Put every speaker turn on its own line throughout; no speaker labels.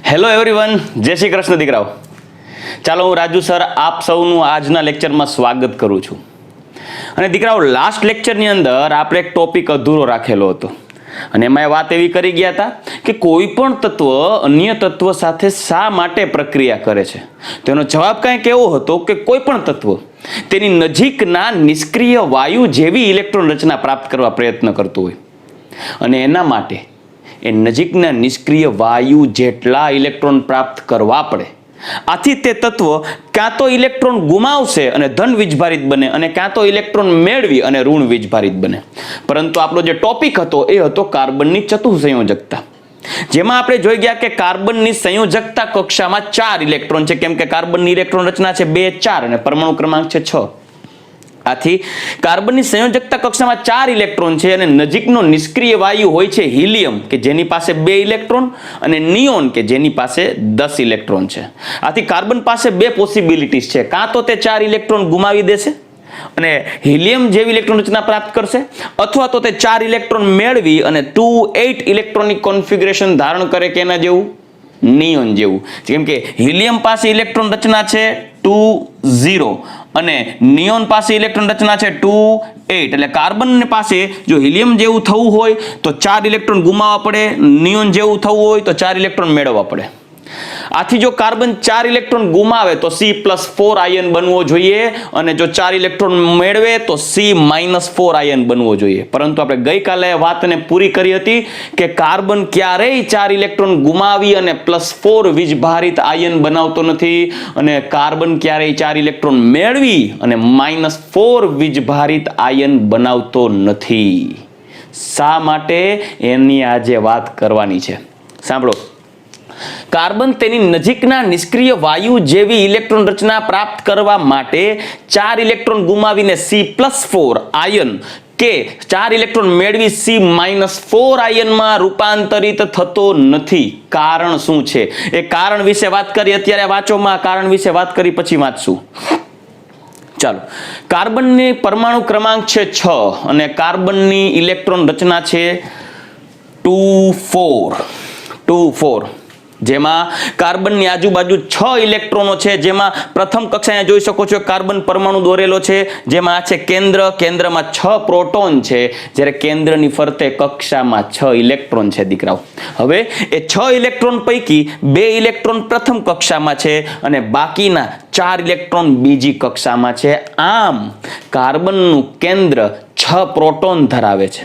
Hello everyone, જય શ્રી કૃષ્ણ દીકરાઓ. ચાલો, હું રાજુ સર આપ સૌનું આજના લેક્ચરમાં સ્વાગત કરું છું. અને દીકરાઓ, લાસ્ટ લેક્ચરની અંદર આપણે એક ટોપિક અધૂરો રાખેલો હતો અને એમાં વાત એવી કરી ગયા હતા કે કોઈ પણ તત્વ અન્ય તત્વ સાથે શા માટે પ્રક્રિયા કરે છે. તેનો જવાબ કંઈક એવો હતો કે કોઈ પણ તત્વ તેની નજીકના નિષ્ક્રિય વાયુ જેવી ઇલેક્ટ્રોન રચના પ્રાપ્ત કરવા પ્રયત્ન કરતું હોય અને એના માટે એ નજીકના નિષ્ક્રિય વાયુ જેટલા ઇલેક્ટ્રોન પ્રાપ્ત કરવા પડે. આથી તે તત્વ ક્યાં તો ઇલેક્ટ્રોન ગુમાવશે અને ધન વીજભારિત બને અને ક્યાં તો ઇલેક્ટ્રોન મેળવી અને ઋણ વીજભારિત બને. પરંતુ આપણો જે ટોપિક હતો એ હતો કાર્બનની ચતુઃસંયોજકતા, જેમાં આપણે જોઈ ગયા કે કાર્બનની સંયોજકતા કક્ષામાં 4 ઇલેક્ટ્રોન છે, કેમ કે કાર્બનની ઇલેક્ટ્રોન રચના છે 2 4 અને પરમાણુ ક્રમાંક છે 6. આથી કાર્બનની સંયોજકતા કક્ષામાં 4 ઇલેક્ટ્રોન છે અને નજીકનો નિષ્ક્રિય વાયુ હોય છે હિલિયમ, કે જેની પાસે 2 ઇલેક્ટ્રોન, અને નિયોન, કે જેની પાસે 10 ઇલેક્ટ્રોન છે. આથી કાર્બન પાસે 2 પોસિબિલિટીઝ છે. કાં તો તે 4 ઇલેક્ટ્રોન ગુમાવી દેશે અને હિલિયમ જેવી ઇલેક્ટ્રોન રચના પ્રાપ્ત કરશે, અથવા તો તે 4 ઇલેક્ટ્રોન મેળવી અને 2 8 ઇલેક્ટ્રોનિક કોન્ફિગરેશન ધારણ કરે કે એના જેવું નિયોન જેવું. જેમ કે હિલિયમ પાસે ઇલેક્ટ્રોન રચના છે 2 0 અને નિયોન પાસે ઇલેક્ટ્રોન રચના છે 2 8. એટલે કાર્બન પાસે જો હિલિયમ જેવું થવું હોય તો 4 ઇલેક્ટ્રોન ગુમાવવા પડે, નિયોન જેવું થવું હોય તો 4 ઇલેક્ટ્રોન મેળવવા પડે. આથી જો કાર્બન 4 ઇલેક્ટ્રોન ગુમાવે તો C+4 આયન બનવો જોઈએ અને જો 4 ઇલેક્ટ્રોન મેળવે તો C-4 આયન બનવો જોઈએ. પરંતુ આપણે ગઈકાલે વાતને પૂરી કરી હતી કે કાર્બન ક્યારેય 4 ઇલેક્ટ્રોન ગુમાવી અને +4 વીજભારિત આયન બનાવતો નથી અને કાર્બન ક્યારેય 4 ઇલેક્ટ્રોન મેળવી અને -4 વીજભારિત આયન બનાવતો નથી. શા માટે? એની આજે વાત કરવાની છે. સાંભળો. કાર્બન તેની નજીકના નિષ્ક્રિય વાયુ જેવી ઇલેક્ટ્રોન રચના પ્રાપ્ત કરવા માટે 4 ઇલેક્ટ્રોન ગુમાવીને C+4 આયન કે 4 ઇલેક્ટ્રોન મેળવી C-4 આયનમાં રૂપાંતરિત થતો નથી. કારણ શું છે? એ કારણ વિશે વાત કરી, અત્યારે વાંચોમાં કારણ વિશે વાત કરી પછી વાંચશું. ચાલો, કાર્બનની પરમાણુ ક્રમાંક છે 6 અને કાર્બનની ઇલેક્ટ્રોન રચના છે 2 4, જેમાં કાર્બનની આજુબાજુ 6 ઇલેક્ટ્રોનો છે. જેમાં પ્રથમ કક્ષાએ જોઈ શકો છો કાર્બન પરમાણુ દોરેલો છે, જેમાં આ છે કેન્દ્ર, કેન્દ્રમાં 6 પ્રોટોન છે, જ્યારે કેન્દ્રની ફરતે કક્ષામાં 6 ઇલેક્ટ્રોન છે દીકરાઓ. હવે એ 6 ઇલેક્ટ્રોન પૈકી 2 ઇલેક્ટ્રોન પ્રથમ કક્ષામાં છે અને બાકીના 4 ઇલેક્ટ્રોન બીજી કક્ષામાં છે. આમ કાર્બનનું કેન્દ્ર 6 પ્રોટોન ધરાવે છે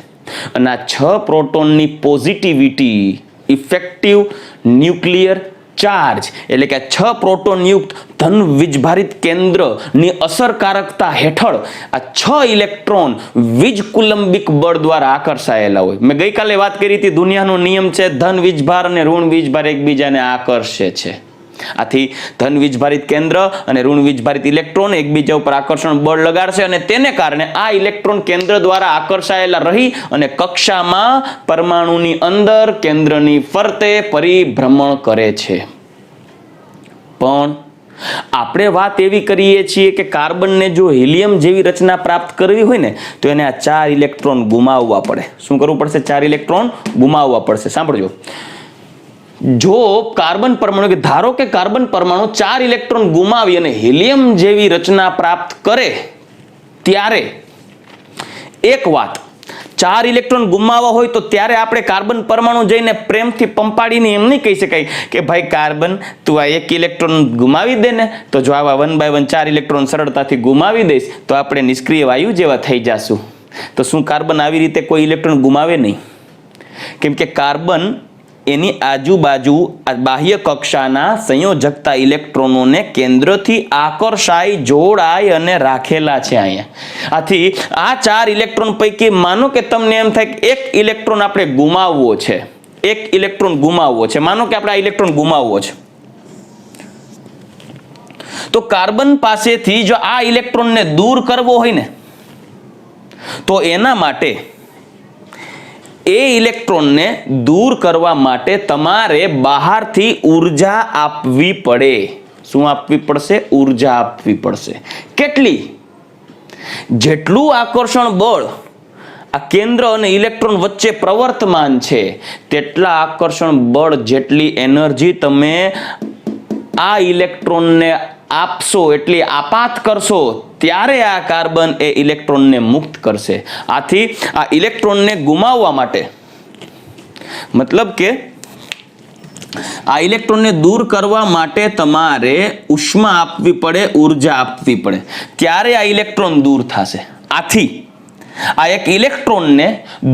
અને આ 6 પ્રોટોનની પોઝિટિવિટી ઇફેક્ટિવ ન્યુક્લિયર ચાર્જ, એટલે કે 6 પ્રોટોન યુક્ત ધન વીજભારિત કેન્દ્રની અસરકારકતા હેઠળ આ 6 ઇલેક્ટ્રોન વીજકુલંબિક બળ દ્વારા આકર્ષાયેલા હોય. મેં ગઈકાલે વાત કરી હતી, દુનિયાનો નિયમ છે ધન વીજભાર અને ઋણ વીજભાર એકબીજાને આકર્ષે છે. આથી ધન વીજભારિત કેન્દ્ર અને ઋણ વીજભારિત ઇલેક્ટ્રોન એકબીજા ઉપર આકર્ષણ બળ લગાડશે અને તેને કારણે આ ઇલેક્ટ્રોન કેન્દ્ર દ્વારા આકર્ષાયેલા રહી અને કક્ષામાં પરમાણુની અંદર કેન્દ્રની ફરતે પરિભ્રમણ કરે છે. પણ આપણે વાત એવી કરીએ છીએ કે કાર્બનને જો હિલિયમ જેવી રચના પ્રાપ્ત કરવી હોય ને તો એને આ 4 ઇલેક્ટ્રોન ગુમાવવા પડે. શું કરવું પડશે? 4 ઇલેક્ટ્રોન ગુમાવવા પડશે. સાંભળજો. જો કાર્બન પરમાણુ, કે ધારો કે કાર્બન પરમાણુ 4 ઇલેક્ટ્રોન ગુમાવી અને હિલિયમ જેવી રચના પ્રાપ્ત કરે, ત્યારે એક વાત, 4 ઇલેક્ટ્રોન ગુમાવવા હોય તો ત્યારે આપણે કાર્બન પરમાણુ જઈને પ્રેમથી પંપાડીને એમ નહીં કહી શકાય કે ભાઈ કાર્બન તું આ 1 ઇલેક્ટ્રોન ગુમાવી દે ને, તો જો આવા 1 by 1 4 ઇલેક્ટ્રોન સરળતાથી ગુમાવી દઈશ તો આપણે નિષ્ક્રિય વાયુ જેવા થઈ જાશું. તો શું કાર્બન આવી રીતે કોઈ ઇલેક્ટ્રોન ગુમાવે નહીં? કેમ કે કાર્બન એની આજુબાજુ બાહ્ય કક્ષાના સંયોજકતા ઇલેક્ટ્રોનોને કેન્દ્રથી આકર્ષાય, જોડાય અને રાખેલા છે અહીંયા. આથી આ 4 ઇલેક્ટ્રોન પૈકી માનો કે તમને એમ થાય કે 1 ઇલેક્ટ્રોન આપણે ગુમાવવો છે, 1 ઇલેક્ટ્રોન ગુમાવવો છે, માનો કે આપણે આ ઇલેક્ટ્રોન ગુમાવવો છે, તો કાર્બન પાસેથી જો આ ઇલેક્ટ્રોનને દૂર કરવો હોય ને તો એના માટે એ ઇલેક્ટ્રોનને દૂર કરવા માટે તમારે બહારથી ઉર્જા આપવી પડે. શું આપવી પડશે? ઉર્જા આપવી પડશે. કેટલી? જેટલું આકર્ષણ બળ આ કેન્દ્ર અને ઇલેક્ટ્રોન વચ્ચે પ્રવર્તમાન છે તેટલા આકર્ષણ બળ જેટલી એનર્જી તમે આ ઇલેક્ટ્રોનને આપશો, એટલી આપાત કરશો, ત્યારે આ કાર્બન એ ઇલેક્ટ્રોનને મુક્ત કરશે. આથી આ ઇલેક્ટ્રોનને ગુમાવવા માટે, મતલબ કે આ ઇલેક્ટ્રોનને દૂર કરવા માટે તમારે ઉષ્મા આપવી પડે, ઉર્જા આપવી પડે, ત્યારે આ ઇલેક્ટ્રોન દૂર થશે. આથી આ એક ઇલેક્ટ્રોનને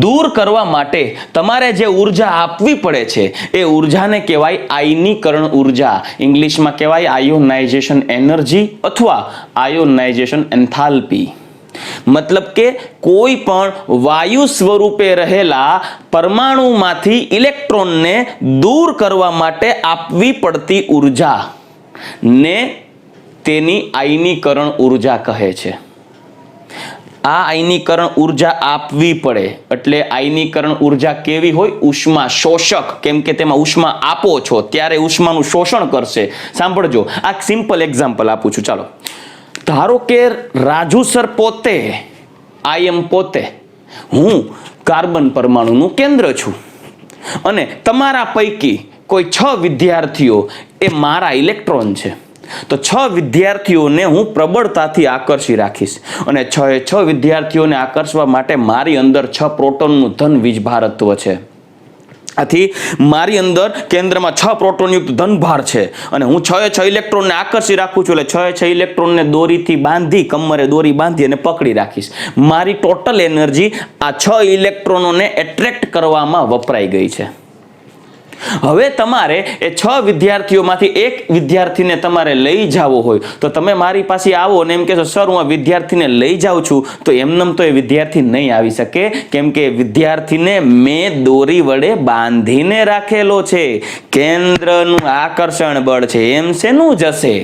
દૂર કરવા માટે તમારે જે ઉર્જા આપવી પડે છે એ ઉર્જાને કહેવાય આયનીકરણ ઉર્જા. ઇંગ્લિશમાં કહેવાય આયોનાઇઝેશન એનર્જી અથવા આયોનાઇઝેશન એન્થાલ્પી. મતલબ કે કોઈ પણ વાયુ સ્વરૂપે રહેલા પરમાણુમાંથી ઇલેક્ટ્રોનને દૂર કરવા માટે આપવી પડતી ઉર્જા ને તેની આયનીકરણ ઉર્જા કહે છે. આ આયનીકરણ ઉર્જા આપવી પડે એટલે આયનીકરણ ઉર્જા કેવી હોય? ઉષ્મા શોષક. કેમ કે તેમાં ઉષ્મા આપો છો ત્યારે ઉષ્માનું શોષણ કરશે. સાંભળજો, આ સિમ્પલ એક્ઝામ્પલ આપું છું. ચાલો, ધારો કે રાજુ સર પોતે, પોતે હું કાર્બન પરમાણુનું કેન્દ્ર છું અને તમારા પૈકી કોઈ 6 વિદ્યાર્થીઓ એ મારા ઇલેક્ટ્રોન છે. તો 6 વિદ્યાર્થીઓને હું પ્રબળતાથી આકર્ષી રાખીશ અને 6 વિદ્યાર્થીઓને આકર્ષવા માટે મારી અંદર 6 પ્રોટોનનું ધન વીજભારત્વ છે. આથી મારી અંદર કેન્દ્રમાં 6 પ્રોટોનયુક્ત ધનભાર છે અને હું 6 ઇલેક્ટ્રોનને આકર્ષી રાખું છું. એટલે 6 ઇલેક્ટ્રોનને દોરીથી બાંધી, કમરે દોરી બાંધી અને પકડી રાખીશ. મારી ટોટલ એનર્જી આ 6 ઇલેક્ટ્રોનોને એટ્રેક્ટ કરવામાં વપરાઈ ગઈ છે. હવે તમારે એ 6 વિદ્યાર્થીઓમાંથી એક વિદ્યાર્થીને તમારે લઈ જવો હોય તો તમે મારી પાસે આવો અને એમ કહેશો, સર હું આ વિદ્યાર્થીને લઈ જાઉં છું, તો એમનેમ તો એ વિદ્યાર્થી નહીં આવી શકે. કેમ કે વિદ્યાર્થીને મેં દોરી વડે બાંધીને રાખેલો છે. કેન્દ્રનું આકર્ષણ બળ છે, એમ શેનું જશે?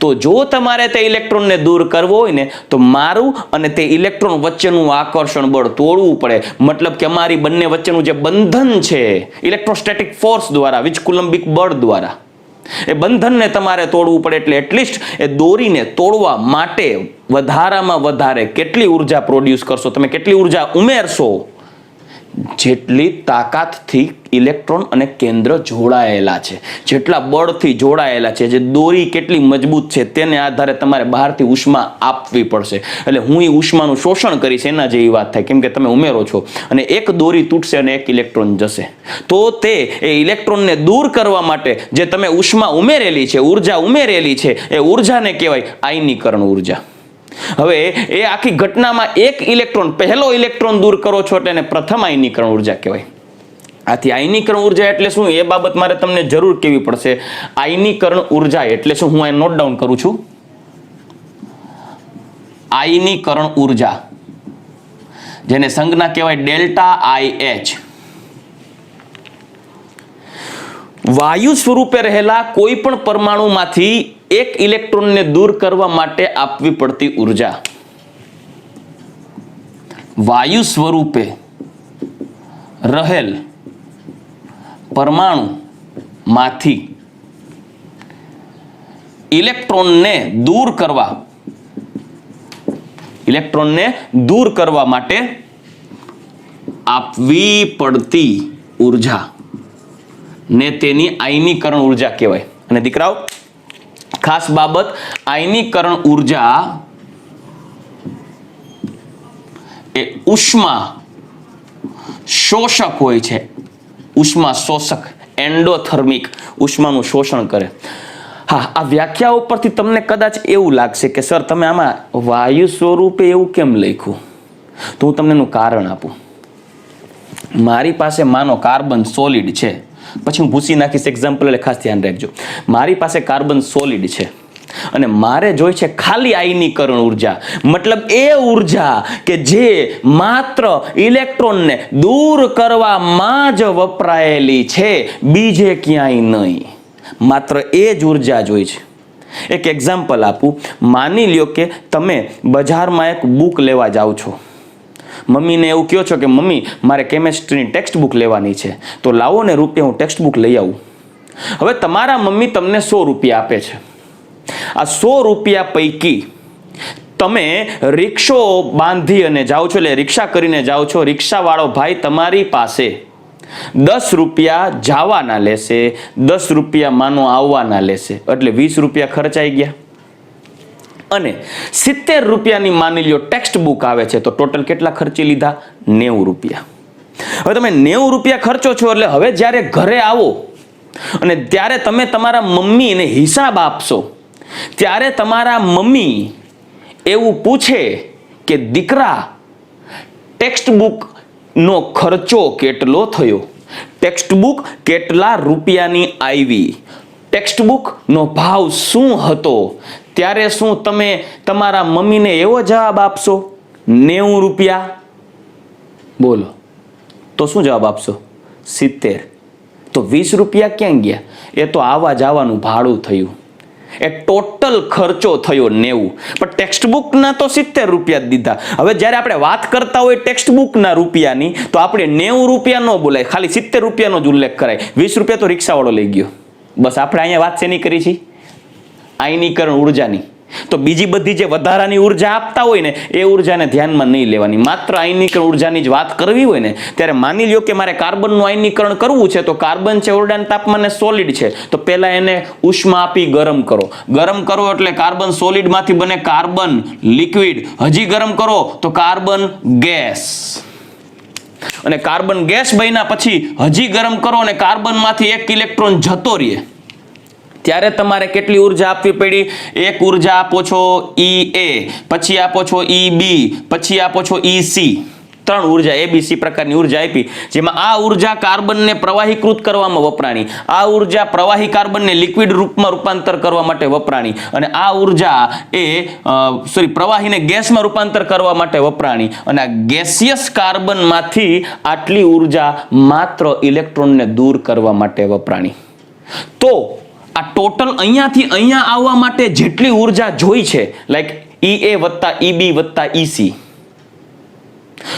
તો જો તમારે તે ઇલેક્ટ્રોનને દૂર કરવો હોય ને તો મારું અને તે ઇલેક્ટ્રોન વચ્ચેનું આકર્ષણ બળ તોડવું પડે. મતલબ કે અમારી બંને વચ્ચેનું જે બંધન છે ઇલેક્ટ્રોસ્ટેટિક ફોર્સ દ્વારા, વીજકુલંબિક બળ દ્વારા, એ બંધનને તમારે તોડવું પડે. એટલે એટલીસ્ટ એ દોરીને તોડવા માટે વધારામાં વધારે કેટલી ઉર્જા પ્રોડ્યુસ કરશો તમે, કેટલી ઉર્જા ઉમેરશો? જેટલી તાકાતથી ઇલેક્ટ્રોન અને કેન્દ્ર જોડાયેલા છે, જેટલા બળથી જોડાયેલા છે, જે દોરી કેટલી મજબૂત છે તેને આધારે તમારે બહારથી ઉષ્મા આપવી પડશે. એટલે હું એ ઉષ્માનું શોષણ કરીશ એના જેવી વાત થાય. કેમ કે તમે ઉમેરો છો અને એક દોરી તૂટશે અને એક ઇલેક્ટ્રોન જશે. તો તે એ ઇલેક્ટ્રોનને દૂર કરવા માટે જે તમે ઉષ્મા ઉમેરેલી છે, ઉર્જા ઉમેરેલી છે, એ ઉર્જાને કહેવાય આયનીકરણ ઉર્જા. હવે એ આખી ઘટનામાં એક ઇલેક્ટ્રોન, પહેલો ઇલેક્ટ્રોન દૂર કરો છો એટલે એને પ્રથમ આયનીકરણ ઉર્જા કહેવાય. આથી આયનીકરણ ઉર્જા એટલે શું એ બાબત મારે તમને જરૂર કહેવી પડશે. આયનીકરણ ઉર્જા એટલે શું, હું અહીં નોટ ડાઉન કરું છું. આયનીકરણ ઉર્જા જેને સંજ્ઞા કહેવાય ડેલ્ટા IH. વાયુ સ્વરૂપે રહેલા કોઈ પણ પરમાણુમાંથી એક ઇલેક્ટ્રોનને દૂર કરવા માટે આપવી પડતી ઉર્જા. વાયુ સ્વરૂપે રહેલ પરમાણુમાંથી ઇલેક્ટ્રોનને દૂર કરવા માટે આપવી પડતી ઉર્જા ને તેની આયનીકરણ ઉર્જા કહેવાય. અને દીકરાઓ ખાસ બાબત, આયનીકરણ ઉર્જા એ ઉષ્મા શોષક હોય છે. ઉષ્મા શોષક, એન્ડોથર્મિક, ઉષ્માનું શોષણ કરે. હા, આ વ્યાખ્યા ઉપરથી તમને કદાચ એવું લાગશે કે સર તમે આમાં વાયુ સ્વરૂપે એવું કેમ લખ્યું? તો હું તમને એનું કારણ આપું. મારી પાસે માનો કાર્બન સોલિડ છે, પછી હું ભૂસી નાખીશ એક્ઝામ્પલ, એટલે ખાસ ધ્યાન રાખજો. મારી પાસે કાર્બન સોલિડ છે અને મારે જોઈ છે ખાલી આયનીકરણ ઉર્જા. મતલબ એ ઉર્જા કે જે માત્ર ઇલેક્ટ્રોનને દૂર કરવામાં જ વપરાયેલી છે, બીજે ક્યાંય નહીં. માત્ર એ જ ઉર્જા જોઈ છે. એક એક્ઝામ્પલ આપું. માની લ્યો કે તમે બજારમાં એક બુક લેવા જાઓ છો. મમ્મીને એવું કહો છો કે મમ્મી મારે કેમેસ્ટ્રીની ટેક્સ્ટ બુક લેવાની છે, તો લાવો ને રૂપિયા, હું ટેક્સ્ટ બુક લઈ આવું. હવે તમારા મમ્મી તમને 100 રૂપિયા આપે છે. આ 100 રૂપિયા પૈકી તમે રિક્ષો બાંધી અને જાઓ છો, એટલે રિક્ષા કરીને જાઓ છો, રિક્ષાવાળો ભાઈ તમારી પાસે 10 રૂપિયા જવાના લેશે, 10 રૂપિયા માનો આવવાના લેશે, એટલે 20 રૂપિયા ખર્ચાઈ ગયા. અને 70 રૂપિયાની માની લ્યો ટેક્સ્ટ બુક આવે છે, તો ટોટલ કેટલા ખર્ચી લીધા? 90 રૂપિયા. હવે તમે 90 રૂપિયા ખર્ચો છો, એટલે હવે જ્યારે ઘરે આવો અને ત્યારે તમે તમારા મમ્મીને હિસાબ આપશો, ત્યારે તમારા મમ્મી એવું પૂછે કે દીકરા ટેક્સ્ટ બુક નો ખર્ચો કેટલો થયો, ટેક્સ્ટ બુક કેટલા રૂપિયાની આવી, ટેક્સ્ટ બુક નો ભાવ શું હતો, ત્યારે શું તમે તમારા મમ્મીને એવો જવાબ આપશો 90 રૂપિયા? બોલો, તો શું જવાબ આપશો? 70. તો 20 રૂપિયા ક્યાં ગયા? એ તો આવા જવાનું ભાડું થયું, એ ટોટલ ખર્ચો થયો 90. પણ ટેક્સ્ટ બુકના તો 70 રૂપિયા જ દીધા. હવે જ્યારે આપણે વાત કરતા હોય ટેક્સ્ટ બુકના રૂપિયાની, તો આપણે 90 રૂપિયા ન બોલાય, ખાલી 70 રૂપિયાનો જ ઉલ્લેખ કરાય. 20 રૂપિયા તો રિક્ષાવાળો લઈ ગયો. બસ આપણે અહીંયા વાત શેની કરી છે? આયનીકરણ ઉર્જાની. તો બીજી બધી જે વધારાની ઉર્જા આપતા હોય ને, એ ઉર્જાને ધ્યાનમાં નહીં લેવાની. માત્ર આયનીકરણ ઉર્જાની જ વાત કરવી હોય ને, ત્યારે માની લ્યો કે મારે કાર્બનનું આયનીકરણ કરવું છે, તો કાર્બન છે ઓરડાના તાપમાને સોલિડ છે, તો પહેલા એને ઉષ્મા આપી ગરમ કરો. ગરમ કરો એટલે કાર્બન સોલિડમાંથી બને કાર્બન લિક્વિડ. હજી ગરમ કરો તો કાર્બન ગેસ. અને કાર્બન ગેસ બન્યા પછી હજી ગરમ કરો અને કાર્બનમાંથી 1 ઇલેક્ટ્રોન જતો રહે, ત્યારે તમારે કેટલી ઉર્જા આપવી પડી? એક ઉર્જા આપો છો EA, પછી આપો છો EB, પછી આપો છો EC. 3 ઉર્જા ABC પ્રકારની ઉર્જા આપી, જેમાં આ ઉર્જા કાર્બનને પ્રવાહીકૃત કરવામાં વપરાણી, આ ઉર્જા પ્રવાહી કાર્બનને લિક્વિડ રૂપમાં રૂપાંતર કરવા માટે વપરાણી, અને આ ઉર્જા પ્રવાહીને ગેસમાં રૂપાંતર કરવા માટે વપરાણી. અને આ ગેસિયસ કાર્બનમાંથી આટલી ઉર્જા માત્ર ઇલેક્ટ્રોનને દૂર કરવા માટે વપરાણી. તો આ ટોટલ અહીંયાથી અહીંયા આવવા માટે જેટલી ઉર્જા જોઈ છે, લાઈક EA વત્તા EB વત્તા EC,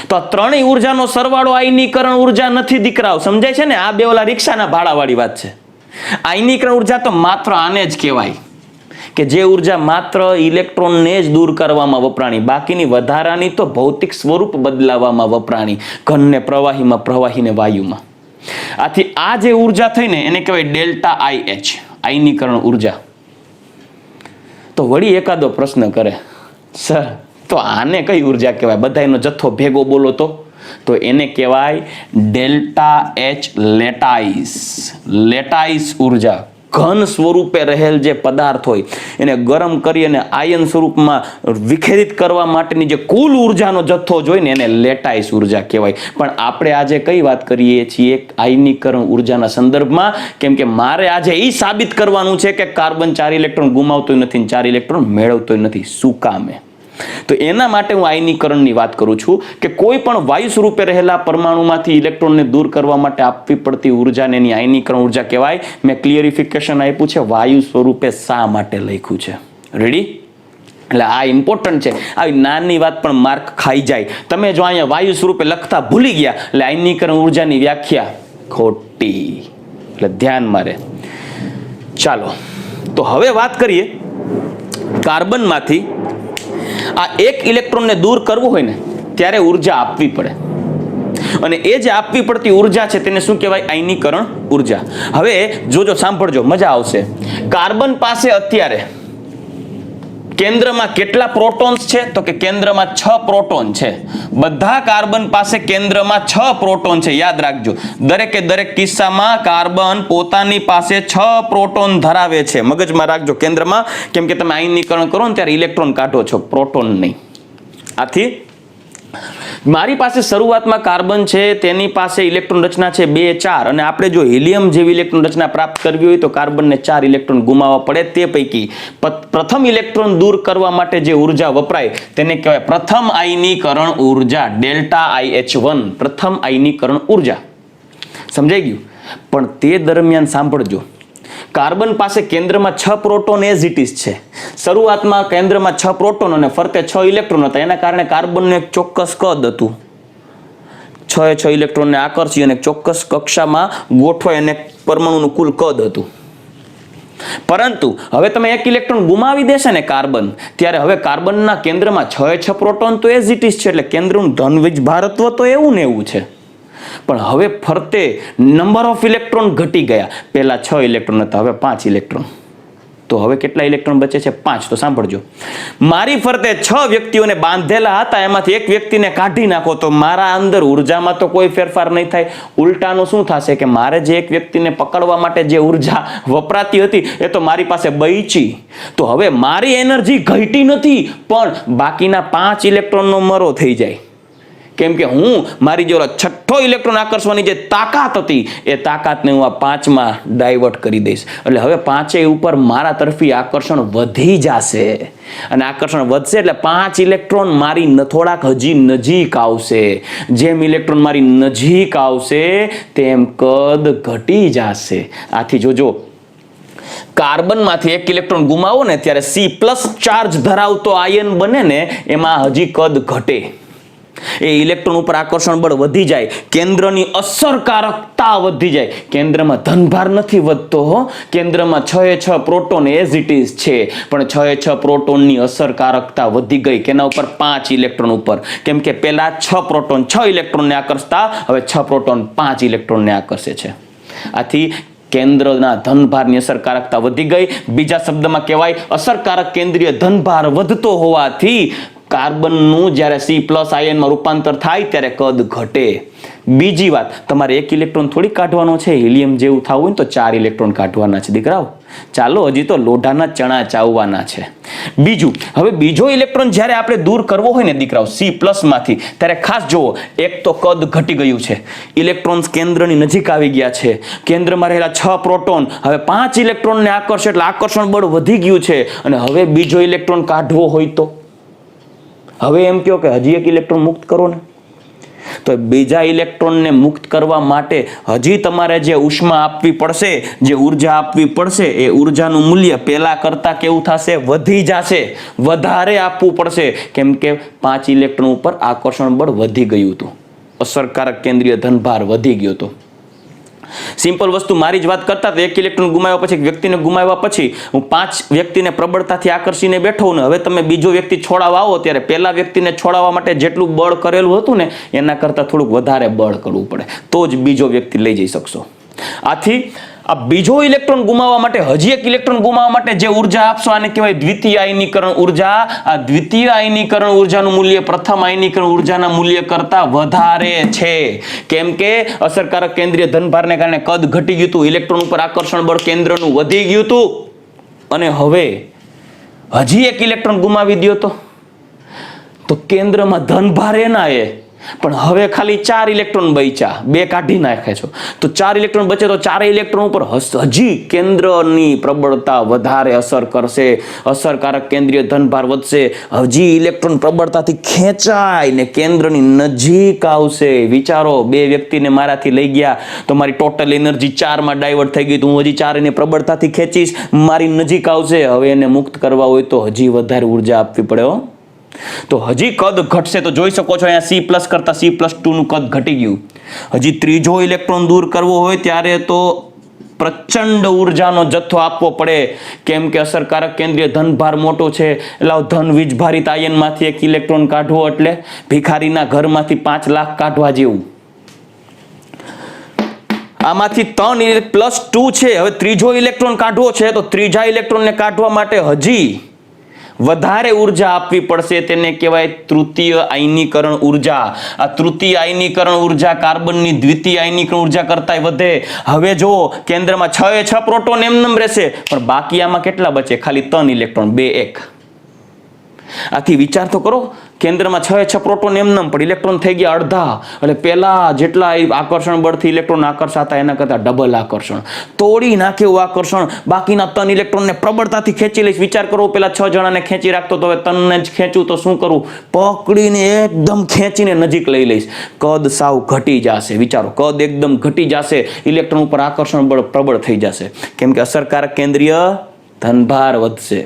તો આ ત્રણેય ઉર્જાનો સરવાળો આયનીકરણ ઉર્જા નથી દીકરાઓ. સમજાય છે ને? આ બે ઓલા રિક્ષાના ભાડાવાળી વાત છે. આયનીકરણ ઉર્જા તો માત્ર આને જ કહેવાય કે જે ઉર્જા માત્ર ઇલેક્ટ્રોનને જ દૂર કરવામાં વપરાણી, બાકીની વધારાની તો ભૌતિક સ્વરૂપ બદલાવવામાં વપરાણી, ઘનને પ્રવાહીમાં, પ્રવાહીને વાયુમાં. આથી આ જે ઉર્જા થઈને એને કહેવાય ડેલ્ટા IH, આયનીકરણ ઉર્જા. તો વળી એકાદો પ્રશ્ન કરે, સર તો આને કઈ ઉર્જા કહેવાય? બધાનો જથ્થો ભેગો બોલો તો એને કહેવાય ડેલ્ટા H લેટાઇસ. લેટાઇસ ઉર્જા. ઘન સ્વરૂપે રહેલ જે પદાર્થ હોય એને ગરમ કરી અને આયન સ્વરૂપમાં વિખેરિત કરવા માટેની જે કુલ ઉર્જાનો જથ્થો જોઈને એને લેટાઇસ ઉર્જા કહેવાય. પણ આપણે આજે કઈ વાત કરીએ છીએ? આયનીકરણ ઉર્જાના સંદર્ભમાં, કેમ કે મારે આજે એ સાબિત કરવાનું છે કે કાર્બન 4 ઇલેક્ટ્રોન ગુમાવતો નથી, 4 ઇલેક્ટ્રોન મેળવતો નથી. શું કામે? તો એના માટે હું આયનીકરણની વાત કરું છું કે કોઈ પણ વાયુ સ્વરૂપે રહેલા પરમાણુમાંથી ઇલેક્ટ્રોનને દૂર કરવા માટે આપવી પડતી ઉર્જાને એની આયનીકરણ ઉર્જા કહેવાય. મેં ક્લિયરિફિકેશન આપ્યું છે વાયુ સ્વરૂપે શા માટે લખ્યું છે. રેડી? એટલે આ ઇમ્પોર્ટન્ટ છે. આવી નાની વાત પણ માર્ક ખાઈ જાય. તમે જો અહીંયા વાયુ સ્વરૂપે લખતા ભૂલી ગયા એટલે આયનીકરણ ઉર્જાની વ્યાખ્યા ખોટી. એટલે ધ્યાનમાં રહે. ચાલો તો હવે વાત કરીએ કાર્બનમાંથી આ 1 ઇલેક્ટ્રોનને દૂર કરવું હોય ને ત્યારે ઉર્જા આપવી પડે, અને એ જે આપવી પડતી ઉર્જા છે તેને શું કહેવાય? આયનીકરણ ઉર્જા. હવે જોજો, સાંભળજો, મજા આવશે. કાર્બન પાસે અત્યારે કેન્દ્રમાં કેટલા પ્રોટોન્સ છે? તો કે કેન્દ્રમાં 6 પ્રોટોન છે. બધા કાર્બન પાસે કેન્દ્રમાં 6 પ્રોટોન છે. યાદ રાખજો, દરેકે દરેક કિસ્સામાં કાર્બન પોતાની પાસે 6 પ્રોટોન ધરાવે છે. મગજમાં રાખજો કેન્દ્રમાં, કેમ કે તમે આયનીકરણ કરો ને ત્યારે ઇલેક્ટ્રોન કાઢો છો, પ્રોટોન નહીં. આથી મારી પાસે શરૂઆતમાં કાર્બન છે, તેની પાસે ઇલેક્ટ્રોન રચના છે 2 4, અને આપણે જો હિલિયમ જેવી ઇલેક્ટ્રોન રચના પ્રાપ્ત કરવી હોય તો કાર્બનને 4 ઇલેક્ટ્રોન ગુમાવવા પડે. તે પૈકી પ્રથમ ઇલેક્ટ્રોન દૂર કરવા માટે જે ઉર્જા વપરાય તેને કહેવાય પ્રથમ આયનીકરણ ઉર્જા, ડેલ્ટા IH1, પ્રથમ આયનીકરણ ઉર્જા. સમજાઈ ગયું? પણ તે દરમિયાન સાંભળજો, કાર્બન પાસે કેન્દ્રમાં 6 પ્રોટોન એઝ ઇટ ઇઝ છે. શરૂઆતમાં કેન્દ્રમાં 6 પ્રોટોન અને ફરતે 6 ઇલેક્ટ્રોન હતા. એના કારણે કાર્બનનું એક ચોક્કસ કદ હતું. 6 ઇલેક્ટ્રોનને આકર્ષી અને ચોક્કસ કક્ષામાં ગોઠવાય અને પરમાણુનું કુલ કદ હતું. પરંતુ હવે તમે એક ઇલેક્ટ્રોન ગુમાવી દેશે ને કાર્બન, ત્યારે હવે કાર્બનના કેન્દ્રમાં 6 પ્રોટોન તો એઝ ઇટ ઇઝ છે, એટલે કેન્દ્રનું ધનવીજ ભારત્વ તો એવું ને એવું છે. પણ હવે ફરતે નંબર ઓફ ઇલેક્ટ્રોન ઘટી ગયા. પહેલા 6 ઇલેક્ટ્રોન હતા, હવે 5 ઇલેક્ટ્રોન. તો હવે કેટલા ઇલેક્ટ્રોન બચે છે? 5. તો સાંભળજો, મારી ફરતે 6 વ્યક્તિઓને બાંધેલા હતા, એમાંથી એક વ્યક્તિને કાઢી નાખો તો મારા અંદર ઉર્જામાં તો કોઈ ફેરફાર નહીં થાય. ઉલટાનું શું થશે કે મારે જે એક વ્યક્તિને પકડવા માટે જે ઉર્જા વપરાતી હતી એ તો મારી પાસે બચી. તો હવે મારી એનર્જી ઘટી નથી, પણ બાકીના 5 ઇલેક્ટ્રોનનો મરો થઈ જાય. કેમ કે હું મારી જે 6થો ઇલેક્ટ્રોન આકર્ષવાની જે તાકાત હતી એ તાકાતને હું આ 5માં ડાયવર્ટ કરી દઈશ. એટલે હવે 5 ઉપર મારા તરફી આકર્ષણ વધી જશે, અને આકર્ષણ વધશે એટલે 5 ઇલેક્ટ્રોન મારી થોડાક હજી નજીક આવશે. જેમ ઇલેક્ટ્રોન મારી નજીક આવશે તેમ કદ ઘટી જશે. આથી જોજો, કાર્બનમાંથી એક ઇલેક્ટ્રોન ગુમાવો ને ત્યારે C+ ચાર્જ ધરાવતો આયન બને ને એમાં હજી કદ ઘટે. એ ઇલેક્ટ્રોન ઉપર આકર્ષણ બળ વધી જાય, કેન્દ્રની અસરકારકતા વધી જાય. કેન્દ્રમાં ધનભાર નથી વધતો, કેન્દ્રમાં 6 પ્રોટોન એઝ ઇટ ઇઝ છે, પણ 6 પ્રોટોનની અસરકારકતા વધી ગઈ. કેના ઉપર? 5 ઇલેક્ટ્રોન ઉપર. કેમ કે પેલા 6 પ્રોટોન 6 ઇલેક્ટ્રોનને આકર્ષતા, હવે 6 પ્રોટોન 5 ઇલેક્ટ્રોનને આકર્ષે છે. આથી કેન્દ્રના ધનભારની અસરકારકતા વધી ગઈ. બીજા શબ્દમાં કહેવાય, અસરકારક કેન્દ્રીય ધનભાર વધતો હોવાથી કાર્બનનું જ્યારે C+ આયનમાં રૂપાંતર થાય ત્યારે કદ ઘટે. બીજી વાત, તમારે એક ઇલેક્ટ્રોન થોડી કાઢવાનો છે. હિલિયમ જેવું થવું હોય તો 4 ઇલેક્ટ્રોન કાઢવાના છે દીકરાઓ. ચાલો, હજી તો લોઢાના ચણા ચાવવાના છે. બીજું, હવે બીજો ઇલેક્ટ્રોન જ્યારે આપણે દૂર કરવો હોય ને દીકરાઓ C+ માંથી, ત્યારે ખાસ જુઓ, એક તો કદ ઘટી ગયું છે, ઇલેક્ટ્રોન્સ કેન્દ્રની નજીક આવી ગયા છે. કેન્દ્રમાં રહેલા 6 પ્રોટોન હવે 5 ઇલેક્ટ્રોનને આકર્ષે એટલે આકર્ષણ બળ વધી ગયું છે. અને હવે બીજો ઇલેક્ટ્રોન કાઢવો હોય તો હવે એમ કહો કે હજી એક ઇલેક્ટ્રોન મુક્ત કરો ને, તો બીજા ઇલેક્ટ્રોનને મુક્ત કરવા માટે હજી તમારે જે ઉષ્મા આપવી પડશે, જે ઉર્જા આપવી પડશે, એ ઉર્જાનું મૂલ્ય પહેલા કરતા કેવું થશે? વધી જશે. વધારે આપવું પડશે. કેમ કે 5 ઇલેક્ટ્રોન ઉપર આકર્ષણ બળ વધી ગયું હતું, અસરકારક કેન્દ્રીય ધનભાર વધી ગયો હતો. સિમ્પલ વસ્તુ મારી જ વાત કરતા, એક ઇલેક્ટ્રોન ગુમાવ્યા પછી, એક વ્યક્તિને ગુમાવ્યા પછી હું 5 વ્યક્તિને પ્રબળતાથી આકર્ષીને બેઠો ને હવે તમે બીજો વ્યક્તિ છોડાવવા આવો ત્યારે પહેલા વ્યક્તિને છોડાવવા માટે જેટલું બળ કરેલું હતું ને એના કરતાં થોડુંક વધારે બળ કરવું પડે, તો જ બીજો વ્યક્તિ લઈ જઈ શકશો. આથી આ બીજો ઇલેક્ટ્રોન ગુમાવવા માટે, હજી એક ઇલેક્ટ્રોન ગુમાવવા માટે જે ઉર્જા આપશો આને કહેવાય દ્વિતીય આયનીકરણ ઉર્જા. આ દ્વિતીય આયનીકરણ ઉર્જાનું મૂલ્ય પ્રથમ આયનીકરણ ઉર્જાના મૂલ્ય કરતા વધારે છે. કેમ કે અસરકારક કેન્દ્રીય ધનભારને કારણે કદ ઘટી ગયું હતું, ઇલેક્ટ્રોન ઉપર આકર્ષણ બળ કેન્દ્રનું વધી ગયું હતું. અને હવે હજી એક ઇલેક્ટ્રોન ગુમાવી દો તો કેન્દ્રમાં ધનભાર એના પણ હવે ખાલી 4 ઇલેક્ટ્રોન બચ્યા, 2 કાઢી નાખે છો તો 4 ઇલેક્ટ્રોન બચે તો 4 ઇલેક્ટ્રોન ઉપર હજી કેન્દ્રની પ્રબળતા વધારે અસર કરશે, અસરકારક કેન્દ્રીય ધનભાર વધશે, હજી ઇલેક્ટ્રોન પ્રબળતાથી ખેંચાય ને કેન્દ્રની નજીક આવશે. વિચારો, 2 વ્યક્તિને મારાથી લઈ ગયા તો મારી ટોટલ એનર્જી 4માં ડાયવર્ટ થઈ ગઈ, તો હું હજી 4 ને પ્રબળતાથી ખેંચીશ, મારી નજીક આવશે. હવે એને મુક્ત કરવા હોય તો હજી વધારે ઉર્જા આપવી પડે. તો હજી કદ ઘટશે. તો જોઈ શકો છો અહીંયા C+ કરતા C+2 નું કદ ઘટી ગયું. હજી ત્રીજો ઇલેક્ટ્રોન દૂર કરવો હોય ત્યારે તો પ્રચંડ ઉર્જાનો જથ્થો આપવો પડે. કેમ કે અસરકારક કેન્દ્રીય ધનભાર મોટો છે, એટલે ધન વીજભારિત આયનમાંથી એક ઇલેક્ટ્રોન કાઢવો એટલે ભિખારીના ઘરમાંથી 5 લાખ કાઢવા જેવું. આમાંથી 3+2 છે. હવે ત્રીજો ઇલેક્ટ્રોન કાઢવો છે તો ત્રીજા ઇલેક્ટ્રોનને કાઢવા માટે હજી વધારે ઉર્જા આપવી પડશે. તેને કહેવાય તૃતીય આયનીકરણ ઉર્જા. આ તૃતીય આયનીકરણ ઉર્જા કાર્બનની દ્વિતીય આયનીકરણ ઉર્જા કરતા વધે. હવે જો કેન્દ્રમાં 6 પ્રોટોન એમનેમ રહેશે, પણ બાકી આમાં કેટલા બચે? ખાલી 3 ઇલેક્ટ્રોન, 2 1. આથી વિચાર તો કરો, કેન્દ્રમાં 6 પ્રોટોન એમનેમ પણ ઇલેક્ટ્રોન થઈ ગયા અડધા. એટલે પેલા જેટલા આકર્ષણ બળથી ઇલેક્ટ્રોન આકર્ષાતા એના કરતા ડબલ આકર્ષણ, તોડી નાખે એવું આકર્ષણ. બાકીના 3 ઇલેક્ટ્રોનને પ્રબળતાથી ખેંચી લઈશ. વિચાર કરો, પેલા 6 જણાને ખેંચી રાખતો તો હવે 3ને જ ખેંચું તો શું કરું? પકડીને એકદમ ખેંચીને નજીક લઈ લઈશ. કદ સાવ ઘટી જશે. વિચારો, કદ એકદમ ઘટી જશે, ઇલેક્ટ્રોન ઉપર આકર્ષણ બળ પ્રબળ થઈ જશે. કેમ કે અસરકારક કેન્દ્રીય ધનભાર વધશે.